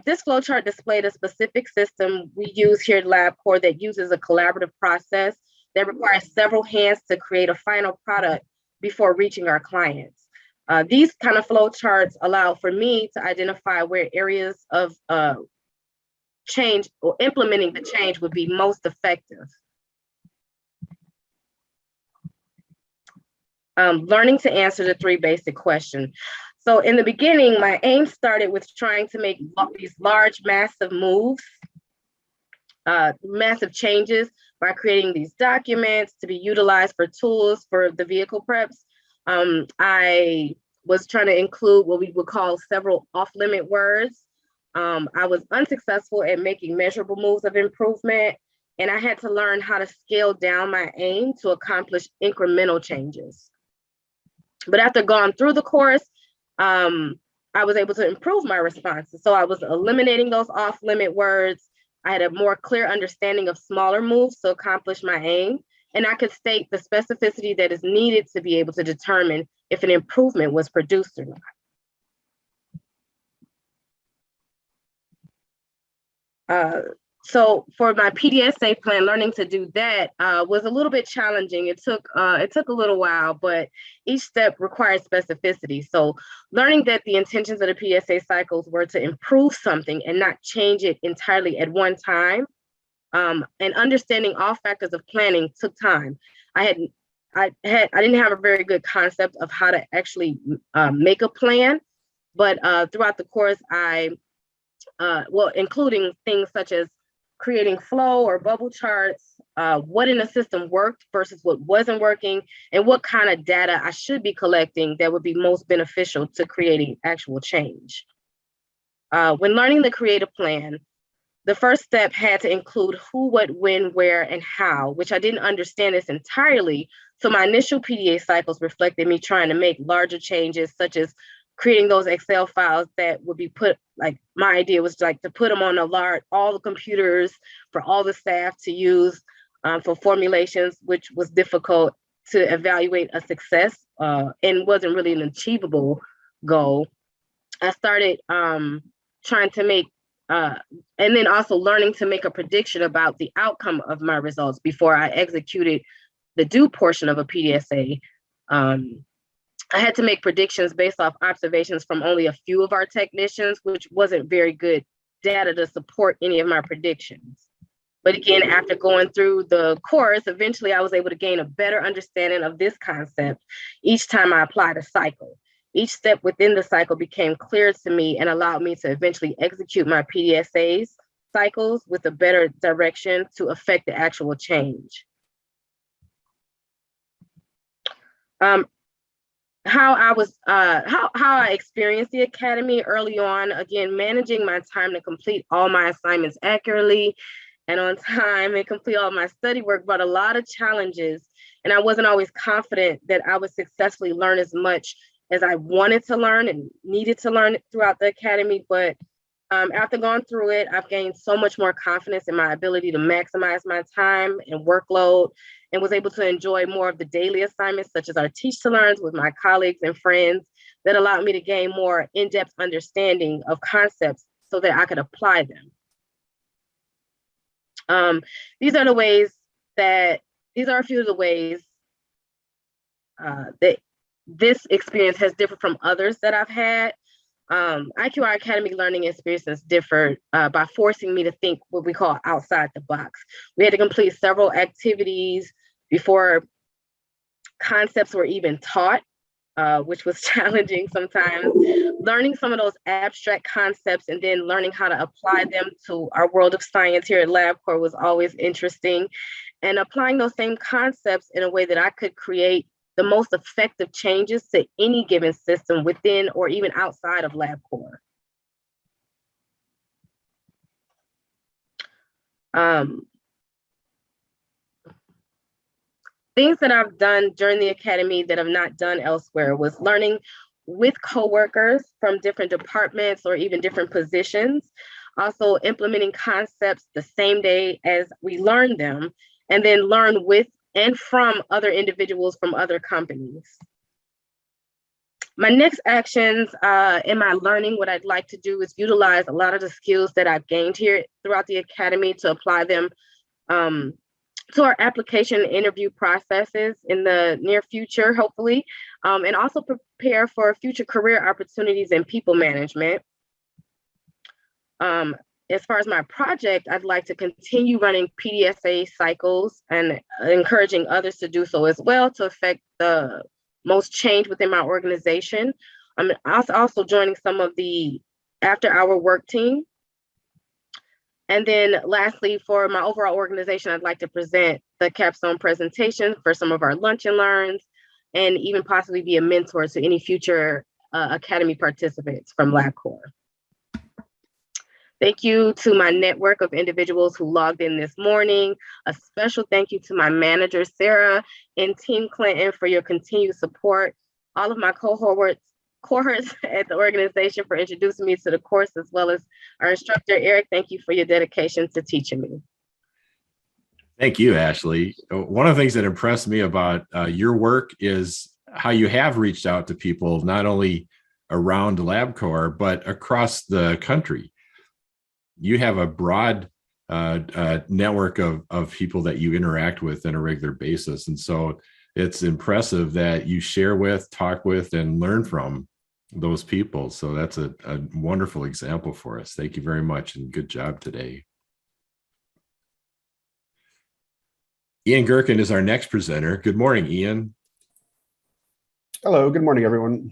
This flow chart displayed a specific system we use here at LabCorp that uses a collaborative process that requires several hands to create a final product before reaching our clients. These kind of flow charts allow for me to identify where areas of change or implementing the change would be most effective. Learning to answer the 3 basic questions. So in the beginning, my aim started with trying to make these large, massive moves, massive changes by creating these documents to be utilized for tools for the vehicle preps. I was trying to include what we would call several off-limit words. I was unsuccessful at making measurable moves of improvement, and I had to learn how to scale down my aim to accomplish incremental changes. But after going through the course, I was able to improve my responses. So I was eliminating those off-limit words. I had a more clear understanding of smaller moves to accomplish my aim, and I could state the specificity that is needed to be able to determine if an improvement was produced or not. So for my PDSA plan, learning to do that was a little bit challenging. It took a little while, but each step required specificity. So learning that the intentions of the PDSA cycles were to improve something and not change it entirely at one time, and understanding all factors of planning took time. I didn't have a very good concept of how to actually make a plan, but throughout the course, including things such as creating flow or bubble charts, what in the system worked versus what wasn't working, and what kind of data I should be collecting that would be most beneficial to creating actual change. When learning the creative plan, the first step had to include who, what, when, where, and how, which I didn't understand this entirely. So my initial PDA cycles reflected me trying to make larger changes, such as creating those Excel files that would be put, like my idea was like to put them on all the computers for all the staff to use for formulations, which was difficult to evaluate a success and wasn't really an achievable goal. I started trying to make, and then also learning to make a prediction about the outcome of my results before I executed the due portion of a PDSA. I had to make predictions based off observations from only a few of our technicians, which wasn't very good data to support any of my predictions. But again, after going through the course, eventually I was able to gain a better understanding of this concept each time I applied a cycle. Each step within the cycle became clear to me and allowed me to eventually execute my PDSAs cycles with a better direction to affect the actual change. How I experienced the Academy early on, again, managing my time to complete all my assignments accurately and on time and complete all my study work brought a lot of challenges. And I wasn't always confident that I would successfully learn as much as I wanted to learn and needed to learn throughout the Academy. But After going through it, I've gained so much more confidence in my ability to maximize my time and workload, and was able to enjoy more of the daily assignments, such as our Teach to Learns with my colleagues and friends, that allowed me to gain more in-depth understanding of concepts so that I could apply them. These are a few of the ways that this experience has differed from others that I've had. IQI Academy learning experiences differed by forcing me to think what we call outside the box. We had to complete several activities before concepts were even taught, which was challenging sometimes. Learning some of those abstract concepts and then learning how to apply them to our world of science here at LabCorp was always interesting. And applying those same concepts in a way that I could create the most effective changes to any given system within or even outside of LabCorp. Things that I've done during the academy that I've not done elsewhere was learning with coworkers from different departments or even different positions. Also implementing concepts the same day as we learn them, and then learn with and from other individuals from other companies. My next actions in my learning, what I'd like to do is utilize a lot of the skills that I've gained here throughout the academy to apply them to our application and interview processes in the near future, hopefully, and also prepare for future career opportunities in people management. As far as my project, I'd like to continue running PDSA cycles and encouraging others to do so as well to affect the most change within my organization. I'm also joining some of the after-hour work team. And then lastly, for my overall organization, I'd like to present the capstone presentation for some of our lunch and learns, and even possibly be a mentor to any future Academy participants from LabCorp. Thank you to my network of individuals who logged in this morning. A special thank you to my manager, Sarah, and Team Clinton for your continued support. All of my cohorts at the organization for introducing me to the course, as well as our instructor, Erik. Thank you for your dedication to teaching me. Thank you, Ashley. One of the things that impressed me about your work is how you have reached out to people, not only around LabCorp, but across the country. You have a broad network of people that you interact with on a regular basis. And so it's impressive that you share with, talk with, and learn from those people. So that's a wonderful example for us. Thank you very much, and good job today. Ian Gerken is our next presenter. Good morning, Ian. Hello, good morning, everyone.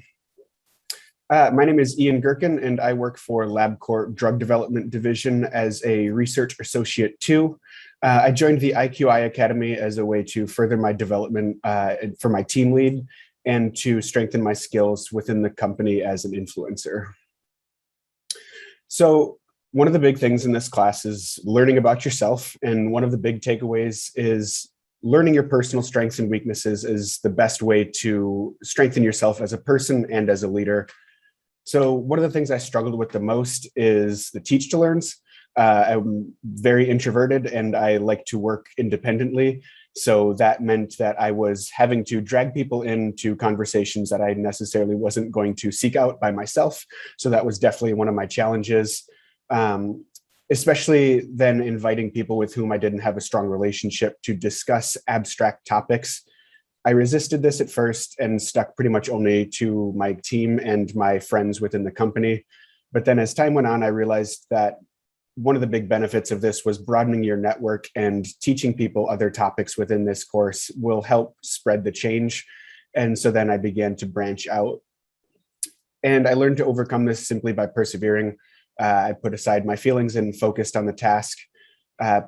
My name is Ian Gerken, and I work for LabCorp Drug Development Division as a Research Associate 2. I joined the IQI Academy as a way to further my development for my team lead and to strengthen my skills within the company as an influencer. So one of the big things in this class is learning about yourself. And one of the big takeaways is learning your personal strengths and weaknesses is the best way to strengthen yourself as a person and as a leader. So one of the things I struggled with the most is the teach to learns. I'm very introverted and I like to work independently. So that meant that I was having to drag people into conversations that I necessarily wasn't going to seek out by myself. So that was definitely one of my challenges, especially then inviting people with whom I didn't have a strong relationship to discuss abstract topics. I resisted this at first and stuck pretty much only to my team and my friends within the company. But then as time went on, I realized that one of the big benefits of this was broadening your network, and teaching people other topics within this course will help spread the change. And so then I began to branch out. And I learned to overcome this simply by persevering. I put aside my feelings and focused on the task.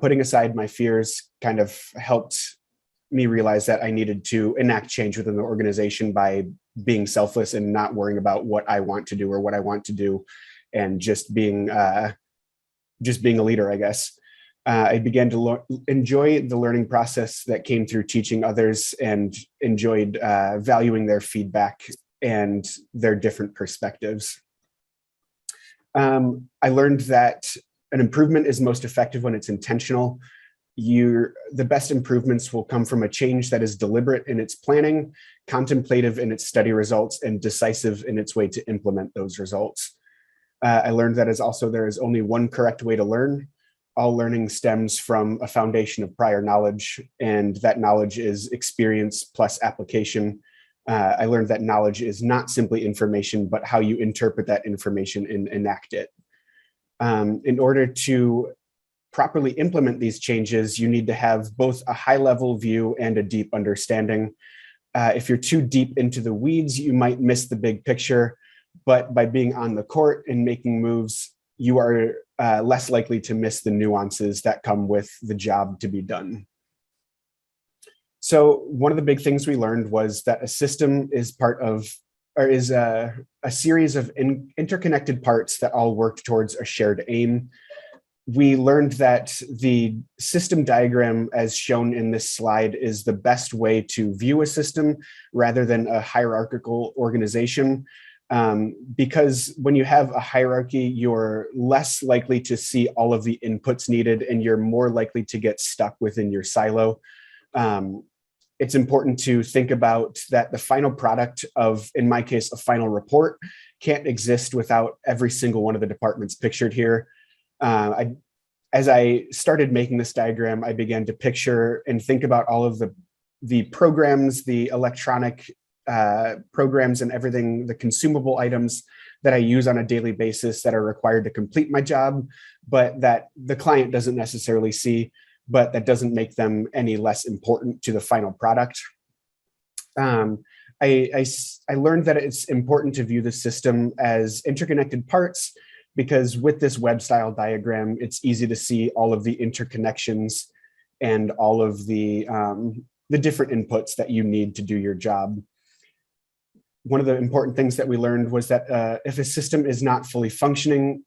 Putting aside my fears kind of helped me realize that I needed to enact change within the organization by being selfless and not worrying about what I want to do or what I want to do, and just being a leader, I guess. I began to enjoy the learning process that came through teaching others, and enjoyed valuing their feedback and their different perspectives. I learned that an improvement is most effective when it's intentional. The best improvements will come from a change that is deliberate in its planning, contemplative in its study results, and decisive in its way to implement those results. I learned that there is only one correct way to learn. All learning stems from a foundation of prior knowledge, and that knowledge is experience plus application. I learned that knowledge is not simply information, but how you interpret that information and enact it. In order to properly implement these changes, you need to have both a high-level view and a deep understanding. If you're too deep into the weeds, you might miss the big picture, but by being on the court and making moves, you are less likely to miss the nuances that come with the job to be done. So one of the big things we learned was that a system is a series of interconnected parts that all work towards a shared aim. We learned that the system diagram, as shown in this slide, is the best way to view a system rather than a hierarchical organization. Because when you have a hierarchy, you're less likely to see all of the inputs needed, and you're more likely to get stuck within your silo. It's important to think about that the final product of, in my case, a final report can't exist without every single one of the departments pictured here. As I started making this diagram, I began to picture and think about all of the programs, the electronic programs and everything, the consumable items that I use on a daily basis that are required to complete my job, but that the client doesn't necessarily see, but that doesn't make them any less important to the final product. I learned that it's important to view the system as interconnected parts, because with this web style diagram, it's easy to see all of the interconnections and all of the different inputs that you need to do your job. One of the important things that we learned was that if a system is not fully functioning,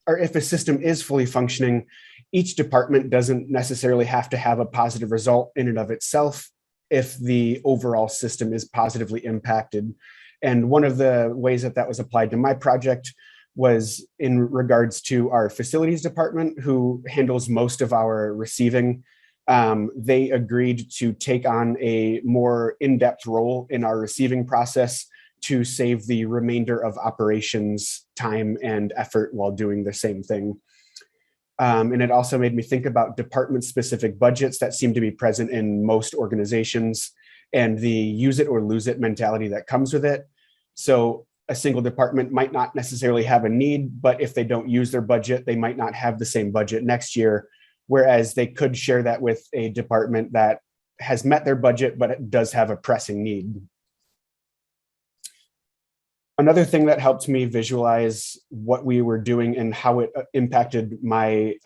or if a system is fully functioning, each department doesn't necessarily have to have a positive result in and of itself if the overall system is positively impacted. And one of the ways that that was applied to my project was in regards to our facilities department, who handles most of our receiving. They agreed to take on a more in-depth role in our receiving process to save the remainder of operations time and effort while doing the same thing. And it also made me think about department-specific budgets that seem to be present in most organizations and the use it or lose it mentality that comes with it. So a single department might not necessarily have a need, but if they don't use their budget, they might not have the same budget next year, whereas they could share that with a department that has met their budget, but it does have a pressing need. Another thing that helped me visualize what we were doing and how it impacted my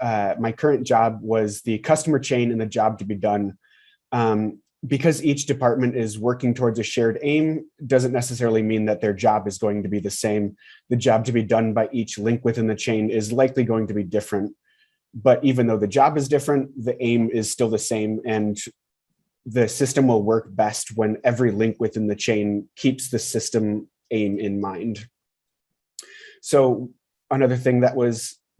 current job was the customer chain and the job to be done. Because each department is working towards a shared aim doesn't necessarily mean that their job is going to be the same. The job to be done by each link within the chain is likely going to be different. But even though the job is different, the aim is still the same, and the system will work best when every link within the chain keeps the system aim in mind. So another thing that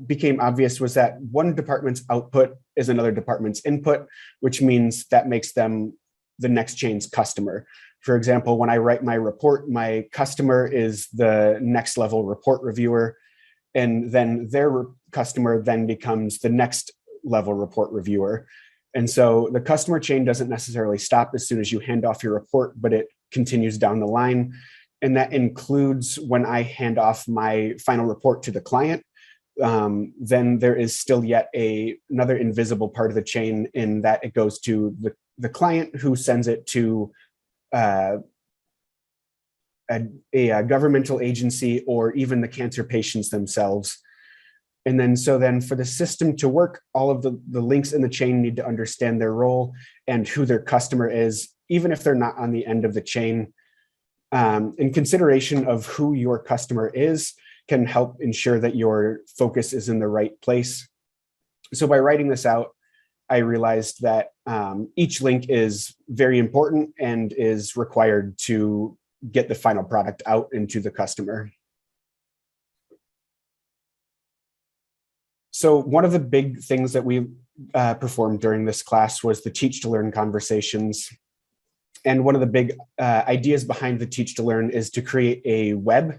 became obvious was that one department's output is another department's input, which means that makes them the next chain's customer. For example, when I write my report, my customer is the next level report reviewer, and then their customer then becomes the next level report reviewer. And so the customer chain doesn't necessarily stop as soon as you hand off your report, but it continues down the line. And that includes when I hand off my final report to the client. Then there is still yet another invisible part of the chain in that it goes to the client, who sends it to a governmental agency or even the cancer patients themselves. And then for the system to work, all of the links in the chain need to understand their role and who their customer is, even if they're not on the end of the chain. In consideration of who your customer is can help ensure that your focus is in the right place. So by writing this out, I realized that each link is very important and is required to get the final product out into the customer. So one of the big things that we performed during this class was the teach to learn conversations. And one of the big ideas behind the teach to learn is to create a web.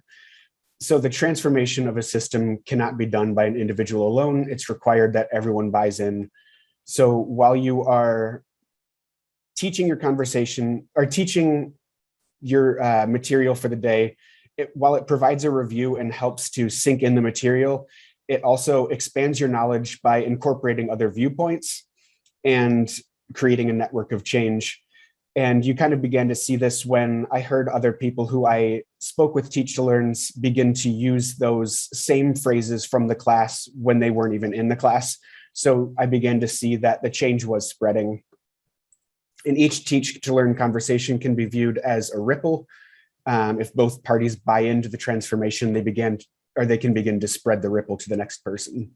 So the transformation of a system cannot be done by an individual alone. It's required that everyone buys in. So while you are teaching your conversation or teaching your material for the day, while it provides a review and helps to sink in the material, it also expands your knowledge by incorporating other viewpoints and creating a network of change. And you kind of began to see this when I heard other people who I spoke with Teach to Learns begin to use those same phrases from the class when they weren't even in the class. So I began to see that the change was spreading. And each Teach to Learn conversation can be viewed as a ripple. If both parties buy into the transformation, they can begin to spread the ripple to the next person.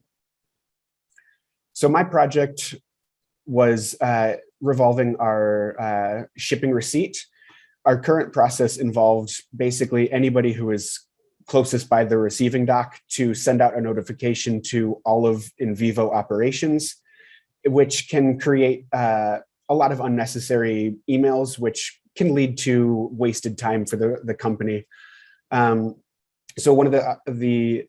So my project was revolving our shipping receipt. Our current process involved basically anybody who is closest by the receiving dock to send out a notification to all of in vivo operations, which can create a lot of unnecessary emails, which can lead to wasted time for the company. So one of the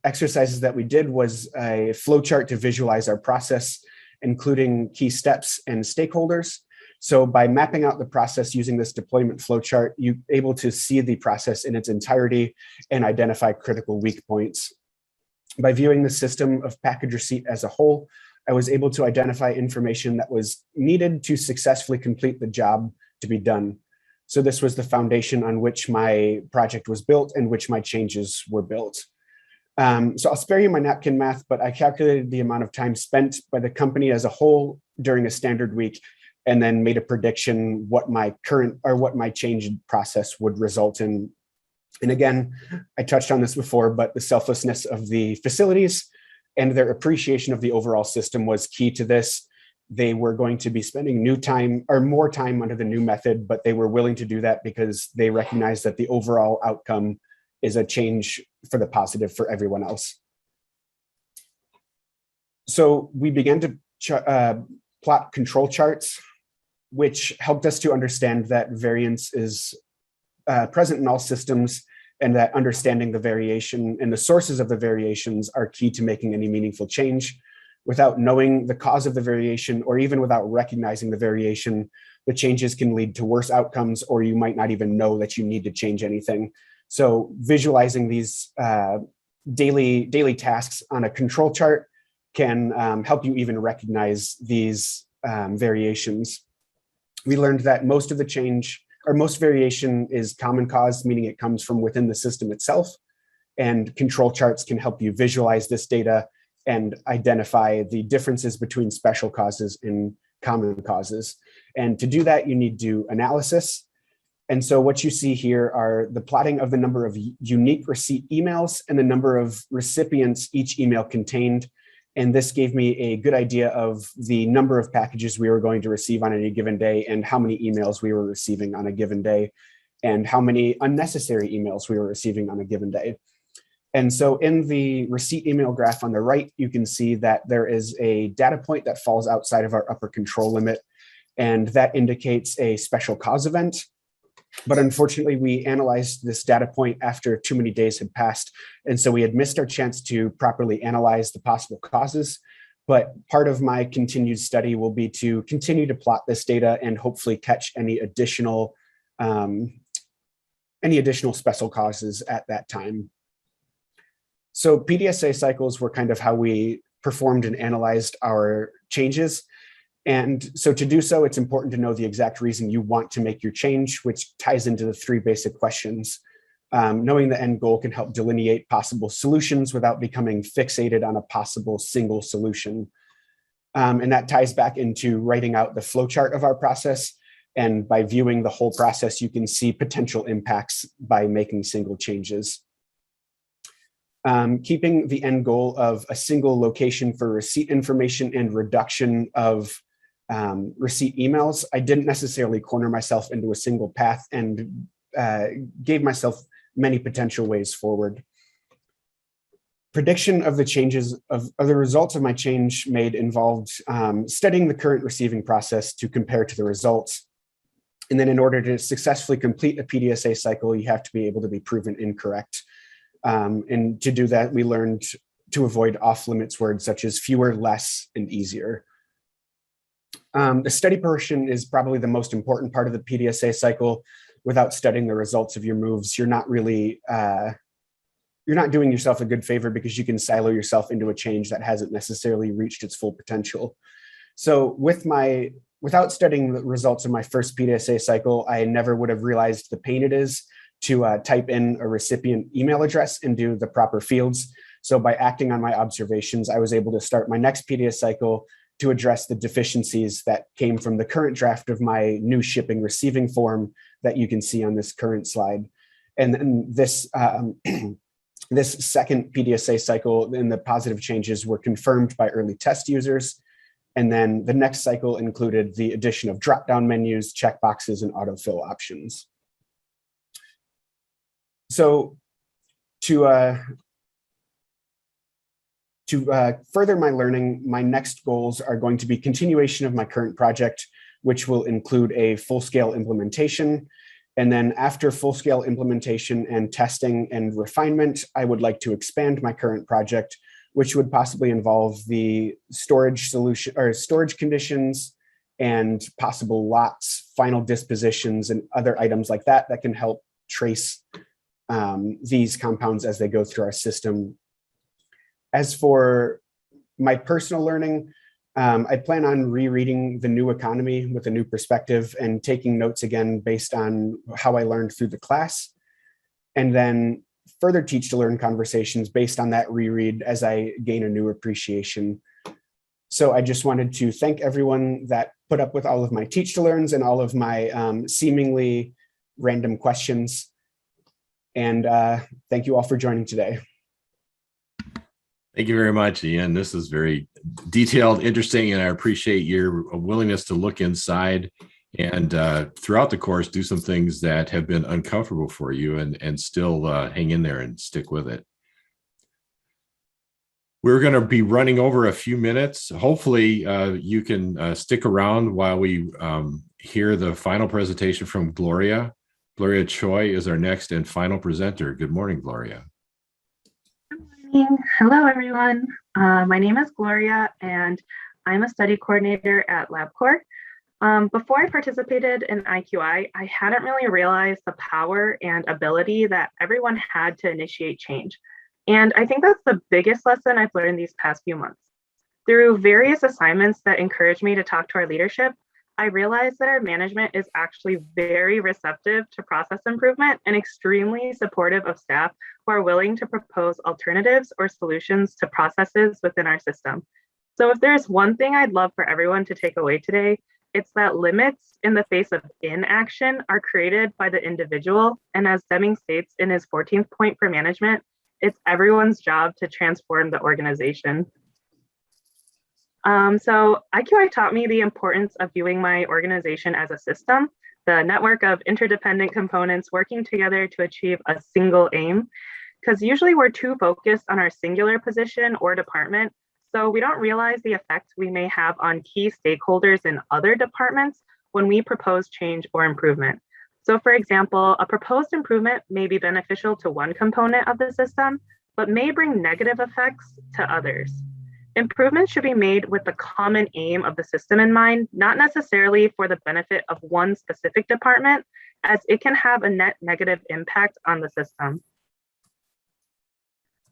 exercises that we did was a flowchart to visualize our process, including key steps and stakeholders. So by mapping out the process using this deployment flowchart, you're able to see the process in its entirety and identify critical weak points. By viewing the system of package receipt as a whole, I was able to identify information that was needed to successfully complete the job to be done. So this was the foundation on which my project was built and which my changes were built. So I'll spare you my napkin math, but I calculated the amount of time spent by the company as a whole during a standard week, and then made a prediction what my change process would result in. And again, I touched on this before, but the selflessness of the facilities and their appreciation of the overall system was key to this. They were going to be spending more time under the new method, but they were willing to do that because they recognized that the overall outcome is a change for the positive for everyone else. So we began to plot control charts, which helped us to understand that variance is present in all systems, and that understanding the variation and the sources of the variations are key to making any meaningful change. Without knowing the cause of the variation, or even without recognizing the variation, the changes can lead to worse outcomes, or you might not even know that you need to change anything. So visualizing these daily tasks on a control chart can help you even recognize these variations. We learned that most variation is common cause, meaning it comes from within the system itself. And control charts can help you visualize this data and identify the differences between special causes and common causes. And to do that, you need to do analysis. And so what you see here are the plotting of the number of unique receipt emails and the number of recipients each email contained. And this gave me a good idea of the number of packages we were going to receive on any given day, and how many emails we were receiving on a given day, and how many unnecessary emails we were receiving on a given day. And so in the receipt email graph on the right, you can see that there is a data point that falls outside of our upper control limit, and that indicates a special cause event. But unfortunately, we analyzed this data point after too many days had passed. And so we had missed our chance to properly analyze the possible causes. But part of my continued study will be to continue to plot this data and hopefully catch any additional special causes at that time. So PDSA cycles were kind of how we performed and analyzed our changes. And so to do so, it's important to know the exact reason you want to make your change, which ties into the three basic questions. Knowing the end goal can help delineate possible solutions without becoming fixated on a possible single solution. And that ties back into writing out the flowchart of our process. And by viewing the whole process, you can see potential impacts by making single changes. Keeping the end goal of a single location for receipt information and reduction of receipt emails, I didn't necessarily corner myself into a single path, and gave myself many potential ways forward. Prediction of the changes of the results of my change made involved studying the current receiving process to compare to the results. And then in order to successfully complete a PDSA cycle, you have to be able to be proven incorrect. And to do that, we learned to avoid off-limits words such as fewer, less, and easier. The study portion is probably the most important part of the PDSA cycle. Without studying the results of your moves, you're not really, you're not doing yourself a good favor, because you can silo yourself into a change that hasn't necessarily reached its full potential. So without studying the results of my first PDSA cycle, I never would have realized the pain it is to type in a recipient email address and do the proper fields. So by acting on my observations, I was able to start my next PDS cycle to address the deficiencies that came from the current draft of my new shipping receiving form that you can see on this current slide. And then this, this second PDSA cycle, and the positive changes were confirmed by early test users. And then the next cycle included the addition of drop-down menus, checkboxes, and autofill options. So to further my learning, my next goals are going to be continuation of my current project, which will include a full-scale implementation. And then after full-scale implementation and testing and refinement, I would like to expand my current project, which would possibly involve the storage solution or storage conditions and possible lots, final dispositions, and other items like that that can help trace these compounds as they go through our system. As for my personal learning, I plan on rereading The New Economy with a new perspective and taking notes again based on how I learned through the class, and then further teach to learn conversations based on that reread as I gain a new appreciation. So I just wanted to thank everyone that put up with all of my teach to learns and all of my seemingly random questions. And thank you all for joining today. Thank you very much, Ian. This is very detailed, interesting, and I appreciate your willingness to look inside and throughout the course do some things that have been uncomfortable for you and still hang in there and stick with it. We're going to be running over a few minutes. Hopefully you can stick around while we hear the final presentation from Gloria. Gloria Choi is our next and final presenter. Good morning, Gloria. Hello, everyone. My name is Gloria, and I'm a study coordinator at LabCorp. Before I participated in IQI, I hadn't really realized the power and ability that everyone had to initiate change. And I think that's the biggest lesson I've learned these past few months. Through various assignments that encouraged me to talk to our leadership, I realized that our management is actually very receptive to process improvement and extremely supportive of staff who are willing to propose alternatives or solutions to processes within our system. So if there's one thing I'd love for everyone to take away today, it's that limits in the face of inaction are created by the individual. And as Deming states in his 14th point for management, it's everyone's job to transform the organization. So IQI taught me the importance of viewing my organization as a system, the network of interdependent components working together to achieve a single aim. Because usually we're too focused on our singular position or department, so we don't realize the effect we may have on key stakeholders in other departments when we propose change or improvement. So for example, a proposed improvement may be beneficial to one component of the system, but may bring negative effects to others. Improvements should be made with the common aim of the system in mind, not necessarily for the benefit of one specific department, as it can have a net negative impact on the system.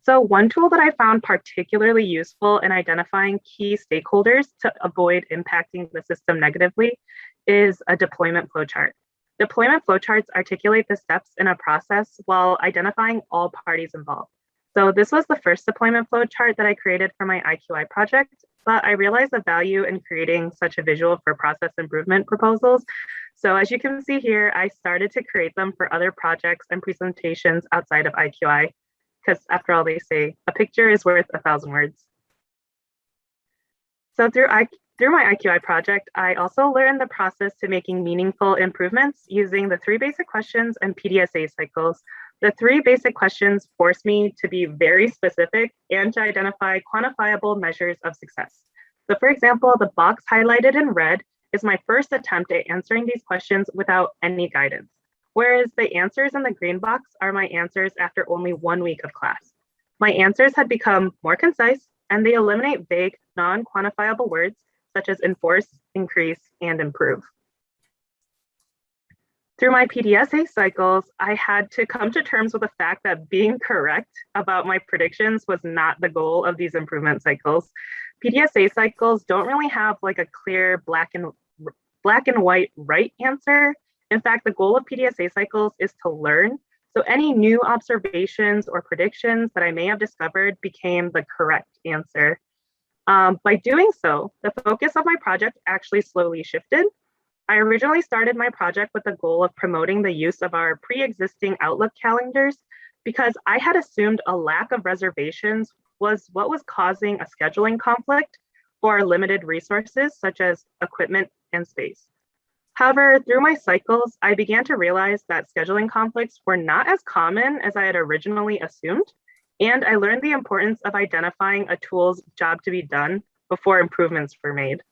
So one tool that I found particularly useful in identifying key stakeholders to avoid impacting the system negatively is a deployment flowchart. Deployment flowcharts articulate the steps in a process while identifying all parties involved. So this was the first deployment flowchart that I created for my IQI project, but I realized the value in creating such a visual for process improvement proposals. So as you can see here, I started to create them for other projects and presentations outside of IQI, because after all, they say a picture is worth 1,000 words. So through my IQI project, I also learned the process to making meaningful improvements using the 3 basic questions and PDSA cycles, The three basic questions forced me to be very specific and to identify quantifiable measures of success. So for example, the box highlighted in red is my first attempt at answering these questions without any guidance, whereas the answers in the green box are my answers after only 1 week of class. My answers had become more concise and they eliminate vague, non-quantifiable words such as enforce, increase, and improve. Through my PDSA cycles, I had to come to terms with the fact that being correct about my predictions was not the goal of these improvement cycles. PDSA cycles don't really have like a clear black and white right answer. In fact, the goal of PDSA cycles is to learn. So any new observations or predictions that I may have discovered became the correct answer. By doing so, the focus of my project actually slowly shifted. I originally started my project with the goal of promoting the use of our pre-existing Outlook calendars because I had assumed a lack of reservations was what was causing a scheduling conflict for limited resources such as equipment and space. However, through my cycles, I began to realize that scheduling conflicts were not as common as I had originally assumed, and I learned the importance of identifying a tool's job to be done before improvements were made.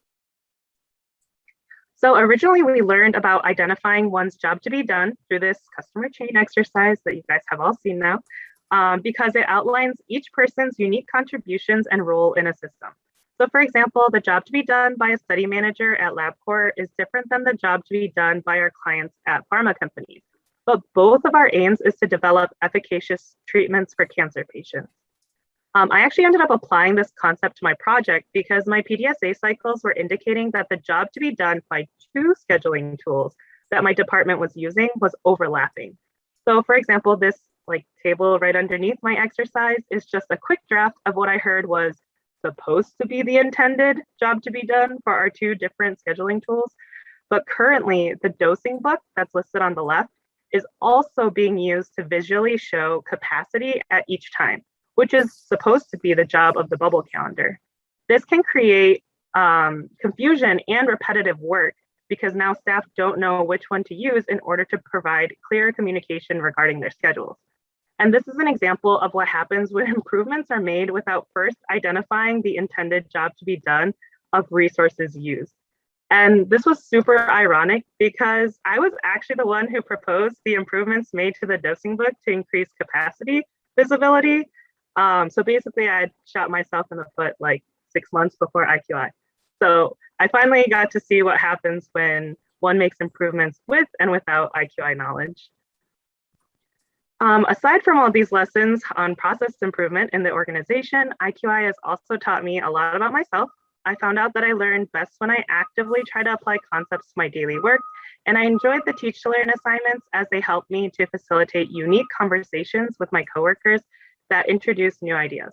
So originally we learned about identifying one's job to be done through this customer chain exercise that you guys have all seen now, because it outlines each person's unique contributions and role in a system. So for example, the job to be done by a study manager at LabCorp is different than the job to be done by our clients at pharma companies. But both of our aims is to develop efficacious treatments for cancer patients. I actually ended up applying this concept to my project because my PDSA cycles were indicating that the job to be done by two scheduling tools that my department was using was overlapping. So for example, this table right underneath my exercise is just a quick draft of what I heard was supposed to be the intended job to be done for our two different scheduling tools. But currently the dosing book that's listed on the left is also being used to visually show capacity at each time, which is supposed to be the job of the bubble calendar. This can create confusion and repetitive work because now staff don't know which one to use in order to provide clear communication regarding their schedules. And this is an example of what happens when improvements are made without first identifying the intended job to be done of resources used. And this was super ironic because I was actually the one who proposed the improvements made to the dosing book to increase capacity visibility. So basically I shot myself in the foot like 6 months before IQI. So I finally got to see what happens when one makes improvements with and without IQI knowledge. Aside from all these lessons on process improvement in the organization, IQI has also taught me a lot about myself. I found out that I learn best when I actively try to apply concepts to my daily work, and I enjoyed the Teach to Learn assignments as they helped me to facilitate unique conversations with my coworkers that introduce new ideas.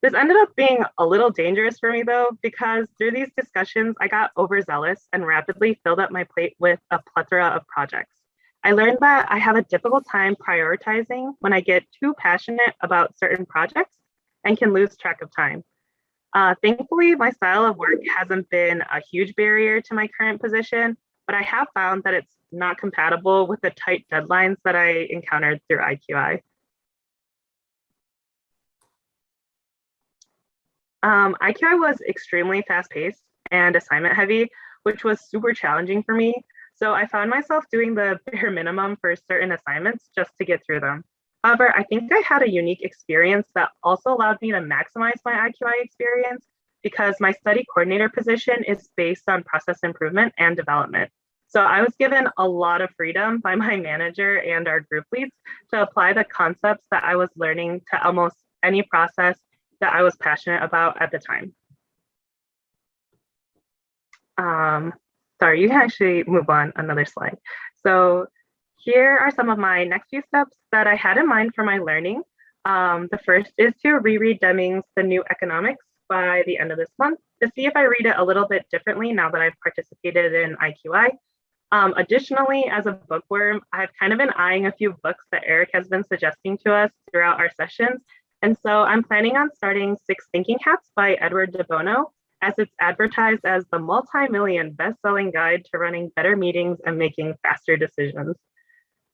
This ended up being a little dangerous for me though, because through these discussions, I got overzealous and rapidly filled up my plate with a plethora of projects. I learned that I have a difficult time prioritizing when I get too passionate about certain projects and can lose track of time. Thankfully, my style of work hasn't been a huge barrier to my current position, but I have found that it's not compatible with the tight deadlines that I encountered through IQI. IQI was extremely fast-paced and assignment heavy, which was super challenging for me. So I found myself doing the bare minimum for certain assignments just to get through them. However, I think I had a unique experience that also allowed me to maximize my IQI experience because my study coordinator position is based on process improvement and development. So I was given a lot of freedom by my manager and our group leads to apply the concepts that I was learning to almost any process that I was passionate about at the time. Sorry, you can actually move on another slide. So here are some of my next few steps that I had in mind for my learning. The first is to reread Deming's The New Economics by the end of this month to see if I read it a little bit differently now that I've participated in IQI. Additionally, as a bookworm, I've kind of been eyeing a few books that Erik has been suggesting to us throughout our sessions. And so I'm planning on starting 6 Thinking Hats by Edward de Bono, as it's advertised as the multi-million best-selling guide to running better meetings and making faster decisions.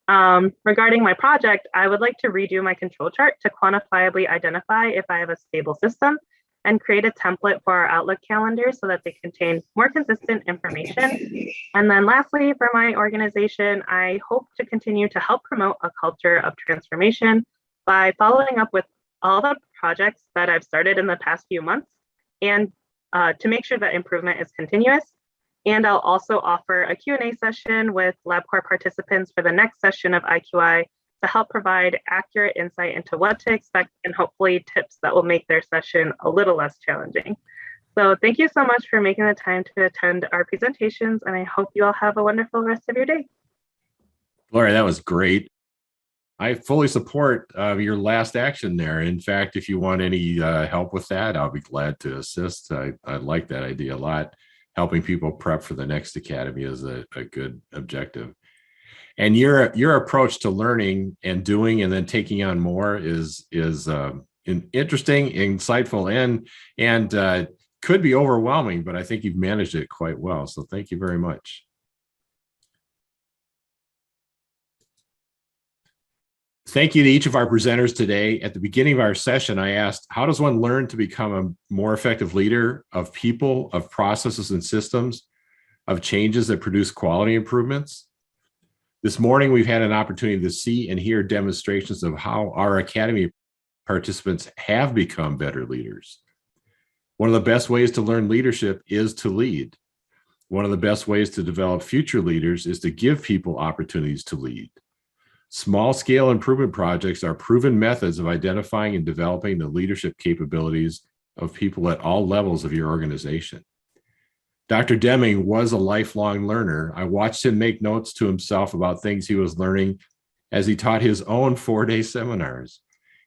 Regarding my project, I would like to redo my control chart to quantifiably identify if I have a stable system and create a template for our Outlook calendar so that they contain more consistent information. And then lastly, for my organization, I hope to continue to help promote a culture of transformation by following up with all the projects that I've started in the past few months and to make sure that improvement is continuous. And I'll also offer a Q&A session with LabCorp participants for the next session of IQI to help provide accurate insight into what to expect and hopefully tips that will make their session a little less challenging. So thank you so much for making the time to attend our presentations, and I hope you all have a wonderful rest of your day. Gloria, that was great. I fully support your last action there. In fact, if you want any help with that, I'll be glad to assist. I like that idea a lot. Helping people prep for the next academy is a good objective. And your approach to learning and doing and then taking on more is interesting, insightful, and could be overwhelming, but I think you've managed it quite well. So thank you very much. Thank you to each of our presenters today. At the beginning of our session, I asked, how does one learn to become a more effective leader of people, of processes and systems, of changes that produce quality improvements? This morning, we've had an opportunity to see and hear demonstrations of how our Academy participants have become better leaders. One of the best ways to learn leadership is to lead. One of the best ways to develop future leaders is to give people opportunities to lead. Small-scale improvement projects are proven methods of identifying and developing the leadership capabilities of people at all levels of your organization. Dr. Deming was a lifelong learner. I watched him make notes to himself about things he was learning as he taught his own 4-day seminars.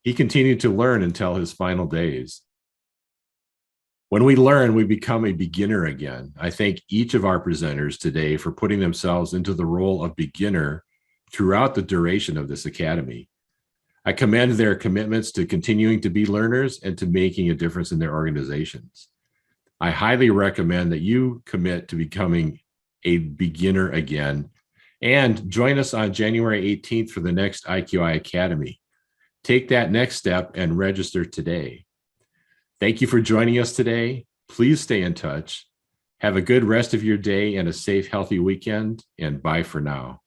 He continued to learn until his final days. When we learn, we become a beginner again. I thank each of our presenters today for putting themselves into the role of beginner throughout the duration of this academy. I commend their commitments to continuing to be learners and to making a difference in their organizations. I highly recommend that you commit to becoming a beginner again and join us on January 18th for the next IQI Academy. Take that next step and register today. Thank you for joining us today. Please stay in touch. Have a good rest of your day and a safe, healthy weekend, and bye for now.